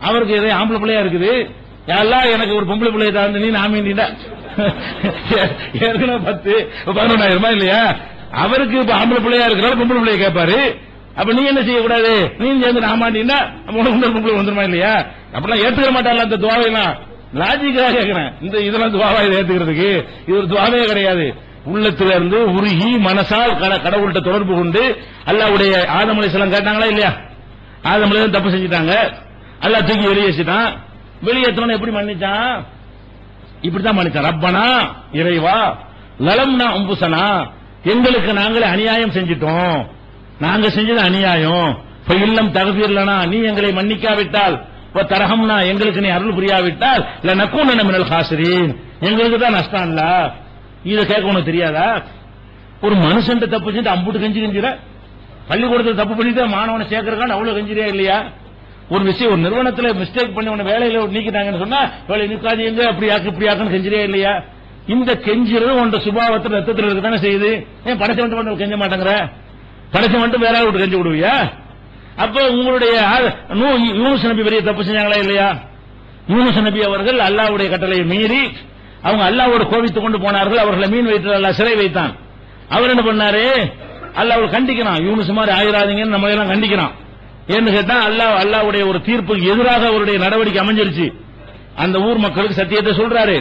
அவருக்கு இதே ஆம்பளை பிள்ளையா இருக்குது. எல்லாம் எனக்கு ஒரு பொம்பளை பிள்ளைய தந்து நீ நாமீண்டா ஏற்கனவே 10-11,000 இல்லையா? அவருக்கு இப்ப ஆம்பளை பிள்ளையா இருக்கிறாரு, பொம்பளை பிள்ளைய கேட்பாரு. அப்ப நீ என்ன செய்யக்கூடாது? நீ சேர்ந்து நாமாண்டினா உனக்கு பொம்பளை வந்துருமா இல்லையா? அப்படிலாம் ஏத்துக்க மாட்டாங்க அந்த துவாவையெல்லாம். லாஜிக்காக கேட்கிறேன். இதெல்லாம் துவாவா இதை ஏத்துக்கிறதுக்கு? இது ஒரு துவாவே கிடையாது. உள்ளத்திலிருந்து உருகி மனசால் கடவுள்கிட்ட தொடர்பு கொண்டு அல்லாஹ்வுடைய ஆதம் அலைஹிஸ்ஸலாம் கேட்டாங்களா இல்லையா? ஆதம் அலைஹிஸ்ஸலாம் தப்பு செஞ்சுட்டாங்க, அல்லாஹ் தூக்கி வெளியேற்றிட்டான். வெளியேற்றணும் எப்படி மன்னிச்சான்? இப்படித்தான் மன்னிச்சான். ரப்பனா இறைவா லலம்னா அம்புசனா, எங்களுக்கு நாங்களே அநியாயம் செஞ்சிட்டோம், நாங்க செஞ்சது அநியாயம். இல்லம் தகவீர்லனா, நீ எங்களை மன்னிக்காவிட்டால், தரகம்னா எங்களுக்கு நீ அருள் புரியாவிட்டால், இல்ல நக்கூன மினல் காசிரீன், எங்களுக்கு தான் நஷ்டம் இல்ல. இதை கேட்க உனக்கு தெரியாதா? ஒரு மனுஷன் தப்பு செஞ்சு அம்புட்டு கெஞ்சிற, பள்ளிக்கூடத்தில் தப்பு பண்ணிட்டு மாணவனை சேர்க்கறதுக்கான அவ்வளவு கெஞ்சிரியா இல்லையா? ஒரு விஷயம் ஒரு நிறுவனத்தில் மிஸ்டேக் பண்ணி உன்னை வேலையில நீக்கிட்டாங்கன்னு சொன்னா வேலை நிற்காது, எங்க அப்படி ஆக்கு இப்படி ஆக்குன்னு கெஞ்சிரியா இல்லையா? இந்த கெஞ்சிறது உன் சுபாவத்தில் ரத்தத்தில் இருக்கத்தானே செய்யுது. ஏன் படைச்ச மட்டும் கெஞ்ச மாட்டேங்கிற? படைச்ச மட்டும் வேற விட்டு கெஞ்சு விடுவியா? அப்ப உங்களுடைய யூனுஸ் நபி பெரிய தப்பு செஞ்சாங்களா இல்லையா? யூனுஸ் நபி அவர்கள் அல்லாஹ்வுடைய கட்டளையை மீறி அவங்க அல்லாஹ்வோட கோபித்துக் கொண்டு போனார்கள். அவர்களை மீன் வைத்து அல்லாஹ் சிறை வைத்தான். அவர் என்ன பண்ணாரு? அல்லாஹ் கண்டிக்கிறான், யூனுஸ் மாதிரி ஆயிராதீங்கன்னு நம்ம எல்லாம் கண்டிக்கிறான். ஏன்னு கேட்டா அல்லாஹ்வுடைய ஒரு தீர்ப்புக்கு எதிராக அவருடைய நடவடிக்கை அமைஞ்சிருச்சு. அந்த ஊர் மக்களுக்கு சத்தியத்தை சொல்றாரு.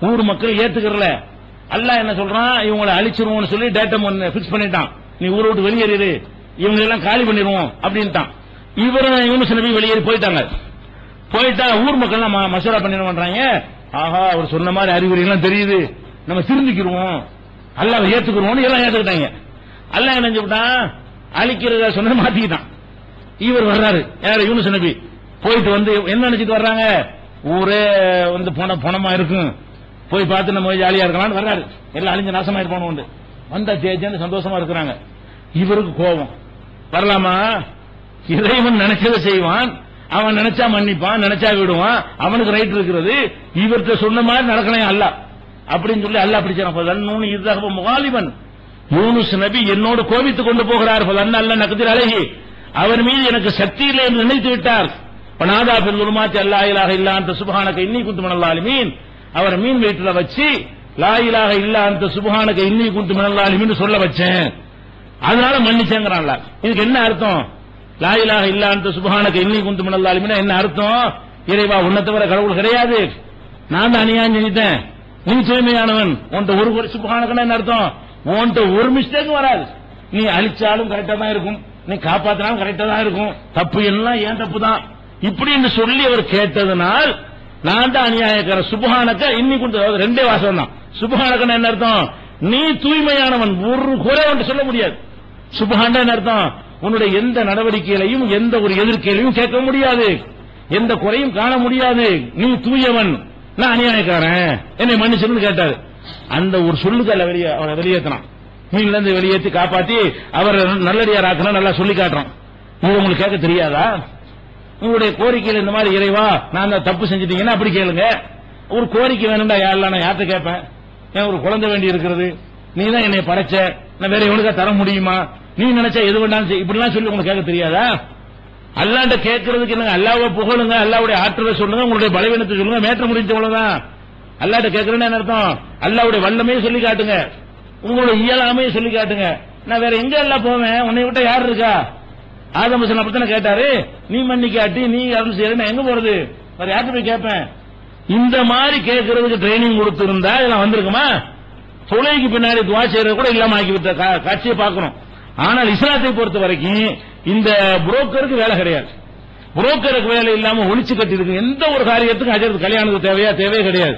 ஊர் மக்கள் ஏத்துக்கிறல. அல்லாஹ் என்ன சொல்றான்? இவங்களை அழிச்சிருவோம்னு சொல்லி டேட்டம் பிக்ஸ் பண்ணிட்டான். நீ ஊரை விட்டு வெளியேறிடு, இவங்க எல்லாம் காலி பண்ணிடுவோம் அப்படின்ட்டான். யூனுஸ் நபி வெளியேறி போயிட்டாங்க. போயிட்டா ஊர் மக்கள் மசோரா பண்ணிட பண்றாங்க. ஆஹா, அவர் சொன்ன மாதிரி அறிகுறி எல்லாம் தெரியுது, நம்ம திருந்திக்கிடுவோம், அல்லாஹ் ஏத்துக்கிறோம் எல்லாம் ஏத்துக்கிட்டாங்க. அல்லாஹ் என்ன செஞ்சுட்டான்? அழிக்கிறத சொன்ன மாத்திக்கிட்டான். இவர் வர்றாரு, யாரு? யூனுஸ் நபி. போயிட்டு என்ன நினைச்சிட்டு வர்றாங்க? ஊரே பணமா இருக்கும், போய் பார்த்து நம்ம ஜாலியா இருக்கலாம்னு வர்றாரு. எல்லாம் அழிஞ்ச நாசமா இருப்பானு வந்தா ஜெயஜன்னு சந்தோஷமா இருக்கிறாங்க. இவருக்கு கோபம் வரலாமா? இறைவன் நினைச்சதை செய்வான், அவன் நினைச்சா மன்னிப்பான், நினைச்சா விடுவான், அவனுக்கு ரைட் இருக்கிறது. இவர்கிட்ட சொன்ன மாதிரி நடக்கணும் அல்லாஹ் அப்படின்னு சொல்லி அல்லாஹ் பிடிச்சான். இதுதாக முகாலிபன் யூனுஸ் நபி என்னோடு கோபித்துக் கொண்டு போகிறார். அல்ல நகதிர் அழகி, அவர் மீது எனக்கு சக்தி இல்லை என்று நினைத்து விட்டார். நாதா பின் குருமாத்தி அல்லா இலாஹ இல்லா அந்த சுபஹானக இன்னி குன்து மினல் ஸாலிமீன், அவர் மீன் வயிற்றுல வச்சு லா இலாஹ இல்லா அந்த சுபஹானக இன்னி குன்து மினல் ஸாலிமீன் சொல்ல வச்சேன், அதனால மன்னிச்சேங்கிறான். இதுக்கு என்ன அர்த்தம்? லா இலாஹ இல்லா அன்த சுப்ஹானக இன்னி குன்து மினல் ஸாலிமீன் என்ன அர்த்தம்? இறைவா உன்னை தவிர கடவுள் கிடையாது, நான் தான் அநியாயம் செஞ்சிட்டேன், நீ தூய்மையானவன். உன்ட்ட ஒரு சுப்ஹானகன்னா என்ன அர்த்தம்? உன்ட்ட ஒரு மிஸ்டேக் வராது, நீ அழிச்சாலும் கரெக்டா தான் இருக்கும், நீ காப்பாத்தினாலும் கரெக்டா தான் இருக்கும், தப்பு எல்லாம் ஏன் தப்பு தான் இப்படின்னு சொல்லி அவர் கேட்டதனால் நான் தான் அநியாயக்காரன். சுப்ஹானக இன்னி குன்து, ரெண்டே வாசகம் தான். சுப்ஹானகன்னா என்ன அர்த்தம்? நீ தூய்மையானவன், ஒரு குறை ஒன்று சொல்ல முடியாது. சுப்ஹான என்ன அர்த்தம்? உன்னுடைய எந்த நடவடிக்கையிலையும் எந்த ஒரு எதிர்க்கையிலையும் கேட்க முடியாது, எந்த குறையும் காண முடியாது, நீ தூயவன், நான் அநியாயக்காரன், என்னை மன்னிச்சுன்னு கேட்டாரு. அந்த ஒரு சொல்லுக்கு அவரை வெளியேற்றினான், மீன்ல இருந்து வெளியேற்றி காப்பாத்தி அவர் நல்லடியார் ஆக்கணும், நல்லா சொல்லி காட்டுறான். இது உங்களுக்கு கேட்க தெரியாதா? உங்களுடைய கோரிக்கையில் இந்த மாதிரி இறைவா நான் அந்த தப்பு செஞ்சிட்டீங்கன்னா அப்படி கேளுங்க. ஒரு கோரிக்கை வேணும்டா யாரெல்லாம் நான் யார்கிட்ட கேட்பேன்? ஏன் ஒரு குழந்தை வேண்டி இருக்கிறது, நீ தான் என்னை படைச்ச, நான் வேற எவனுக்கா தர முடியுமா? நீ நினைச்சா எது வேண்டாம் இப்படிலாம் சொல்லி உங்களுக்கு கேட்க தெரியாதா? அல்லாண்ட கேட்கறதுக்கு என்னங்க? அல்லாஹ்வை புகழுங்க, அல்லாஹ்வுடைய ஆற்றலை சொல்லுங்க, உங்களுடைய பலவீனத்தை சொல்லுங்க, மேற்ற முடிஞ்சவளவுதான். அல்லாஹ்ட்ட கேட்கறேன்னு என்ன அர்த்தம்? அல்லாஹ்வுடைய வல்லமையை சொல்லி காட்டுங்க, உங்களுடைய இயலாமையை சொல்லி காட்டுங்க. நான் வேற எங்க எல்லாம் போவேன்? உன்னை விட்ட யார் இருக்கா? ஆதம் அலைஹிஸ்ஸலாம் அப்படித்தானே கேட்டாரு, நீ மன்னிக்காட்டி நீ அருள் செய்யற, நான் எங்க போறது? வேற யார்கிட்ட போய் கேட்பேன்? இந்த மாதிரி கேட்கறதுக்கு ட்ரைனிங் கொடுத்திருந்தா இதெல்லாம் வந்திருக்குமா? தொலைக்கு பின்னாடி துவா செய்யறது கூட இல்லாம ஆக்கிவிட்ட காட்சியை பார்க்கணும். ஆனால் இஸ்லாத்தை பொறுத்த வரைக்கும் இந்த புரோக்கருக்கு வேலை கிடையாது. புரோக்கருக்கு வேலை இல்லாம ஒளிச்சு கட்டி இருக்கு எந்த ஒரு காரியத்துக்கும் அஜரத்து கல்யாணத்துக்கு தேவையே கிடையாது.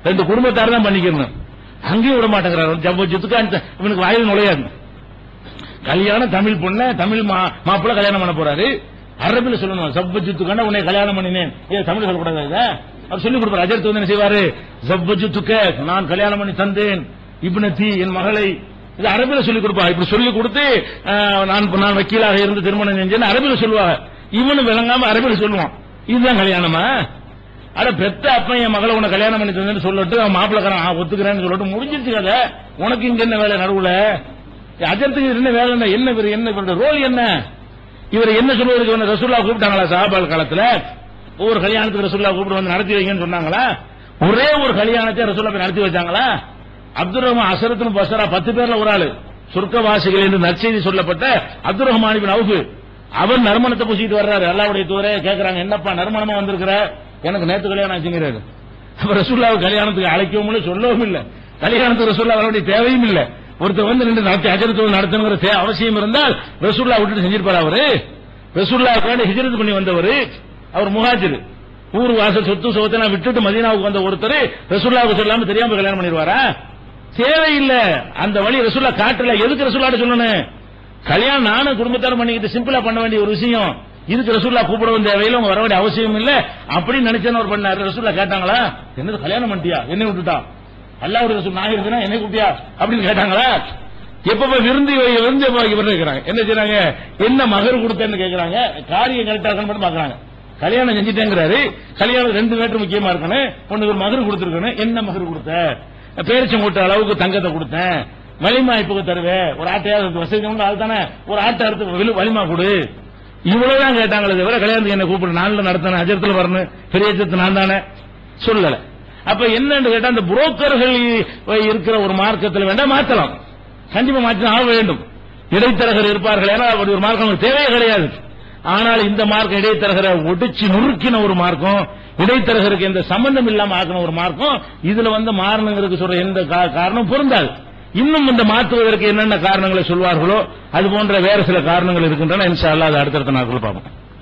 ரெண்டு குடும்பத்தார் தான் பண்ணிக்கணும், அங்கேயும் விட மாட்டேங்கிறார். ஜப்பத்துக்கு இவனுக்கு வாயில் நுழையாது. கல்யாணம் தமிழ் பொண்ணு தமிழ் மாப்பிள்ள கல்யாணம் பண்ண போறாரு, அரபில சொல்லணும் ஜப்பத்துக்கான உன்னை கல்யாணம் பண்ணினேன், தமிழ் சொல்லக்கூடாது. அவர் சொல்லிக் கொடுப்பார். அஜரத்து வந்து என்ன செய்வாரு? ஜப்பத்துக்க நான் கல்யாணம் பண்ணி தந்தேன் இப்னதி என் மகளை, இது அரபில சொல்லிக் கொடுப்பாங்க. இப்படி சொல்லிக் கொடுத்து நான் வக்கீலாக இருந்து திருமணம் செஞ்சேன்னு அரபில சொல்லுவாங்க. இவனு விளங்காம அரபில சொல்லுவான், இதுதான் கல்யாணமா? அட பெத்த அப்ப என் மகளை உன்னை கல்யாணம் பண்ணி தந்தேன்னு சொல்லட்டு அவன் மாப்பிள்ளக்காரன் ஒத்துக்கிறேன்னு சொல்லட்டு முடிஞ்சிருச்சு கதை. உனக்கு இங்க என்ன வேலை நடுவுல? அஜரத்துக்கு என்ன வேலை? என்ன ரோல் என்ன? இவர் என்ன சொல்வதற்கு ரசூல்லா கூப்பிட்டாங்களா? சஹாபால் காலத்துல ஒவ்வொரு கல்யாணத்துக்கு ரசூல்லா கூப்பிட்டு வந்து நடத்தி வைங்கன்னு சொன்னாங்களா? ஒரே ஒரு கல்யாணத்தை ரசூல்லா போய் நடத்தி வச்சாங்களா? அப்துல் ரஹ்மான் அசரத்துல் பஸ்ரா 10 பேர்ல ஒரு ஆளு, சொர்க்கவாசிகள் என்று நற்செய்தி சொல்லப்பட்ட அப்துல் ரஹ்மான் இப்னு அவுஃப், அவர் நறுமணத்தை பூசிட்டு வர்றாரு. அல்லாஹ்வுடைய தூதரே கேட்கறாங்க, என்னப்பா நறுமணமா வந்திருக்கிற? எனக்கு நேத்து கல்யாணம் ஆச்சுங்கிறாரு. அப்ப ரசூல்லாவை கல்யாணத்துக்கு அழைக்கவும் இல்லை, சொல்லவும் இல்லை, கல்யாணத்துக்கு ரசூல்லா வரக்கூடிய தேவையும் இல்லை. ஒருத்தர் வந்து நின்று நடத்தி அஜரத்து நடத்தணுங்கிற அவசியம் இருந்தால் ரசூல்லா விட்டுட்டு செஞ்சிருப்பாரு. அவரு ரசூல்லாவுக்கு ஹிஜ்ரத் பண்ணி வந்தவர், அவர் முஹாஜிர், ஊர் வாசல் சொத்து சொத்தெல்லாம் விட்டுட்டு மதீனாவுக்கு வந்த ஒருத்தர் ரசூல்லாவுக்கு சொல்லாம தெரியாம கல்யாணம் பண்ணிடுவாரா? தேவையில்லை. அந்த வழி ரசூல்லா காட்டல. எதுக்கு ரசூல்லாட்ட சொல்லணும்? கல்யாணம் நானும் குடும்பத்தாரும் பண்ணிக்கிட்டு சிம்பிளா பண்ண வேண்டிய ஒரு விஷயம், இதுக்கு ரசூல்லா கூப்பிடவும் தேவையில்லை, உங்க வர வேண்டிய அவசியம் இல்ல அப்படின்னு நினைச்சேன்னு அவர் பண்ணாரு. ரசூல்லா கேட்டாங்களா? என்னது கல்யாணம் பண்ணிட்டியா? என்னை விட்டுட்டா? அல்லாஹ்வுடைய ரசூல் நான் இருந்தா என்னை கூப்பிட்டியா அப்படின்னு கேட்டாங்களா? எப்ப விருந்து இவர் இருக்கிறாங்க, என்ன செய்யறாங்க? என்ன மகர் கொடுத்தேன்னு கேட்கறாங்க. காரியம் கரெக்டா இருக்கணும் பாக்குறாங்க. கல்யாணம் செஞ்சுட்டேங்கிறாரு, கல்யாணம் 2 மேட்டர் முக்கியமா இருக்கணும். ஒன்னு ஒரு மகர் கொடுத்திருக்கணும். என்ன மகர் கொடுத்த? பேரிச்சங்கூட்ட அளவுக்கு தங்கத்தை கொடுத்தேன், வலிமா இப்ப தருவேன், ஒரு ஆட்டையாவது வசதி ஆள் தானே, ஒரு ஆட்டை அறுத்து வலிமா கொடு, இவ்வளவுதான் கேட்டாங்களே தவிர கல்யாணத்துக்கு என்ன கூப்பிடு நான்ல நடத்தின அஜரத்துல வரணும், பெரிய அஜரத்து நான் தானே சொல்லல. அப்ப என்னன்னு கேட்டா, அந்த புரோக்கர்கள் இருக்கிற ஒரு மார்க்கத்தில் வேண்டாம் மாற்றலாம், கண்டிப்பா மாற்றம் ஆக வேண்டும். இடைத்தரகர் இருப்பார்கள், ஏன்னா அப்படி ஒரு மார்க்கம் தேவையே கிடையாது. ஆனால் இந்த மார்க்கம் இடைத்தரகரை ஒடிச்சு நுறுக்கின ஒரு மார்க்கம், இடைத்தரகருக்கு எந்த சம்பந்தம் இல்லாம ஆக்கின ஒரு மார்க்கம். இதுல வந்து மாறணுங்கிறதுக்கு சொல்ற எந்த காரணம் பொருந்தாது. இன்னும் இந்த மாற்றுவதற்கு என்னென்ன காரணங்களை சொல்வார்களோ அது போன்ற வேற சில காரணங்கள் இருக்கின்றன. இன்ஷா அல்லாஹ் அது அடுத்தடுத்த நாட்கள் பார்ப்போம்.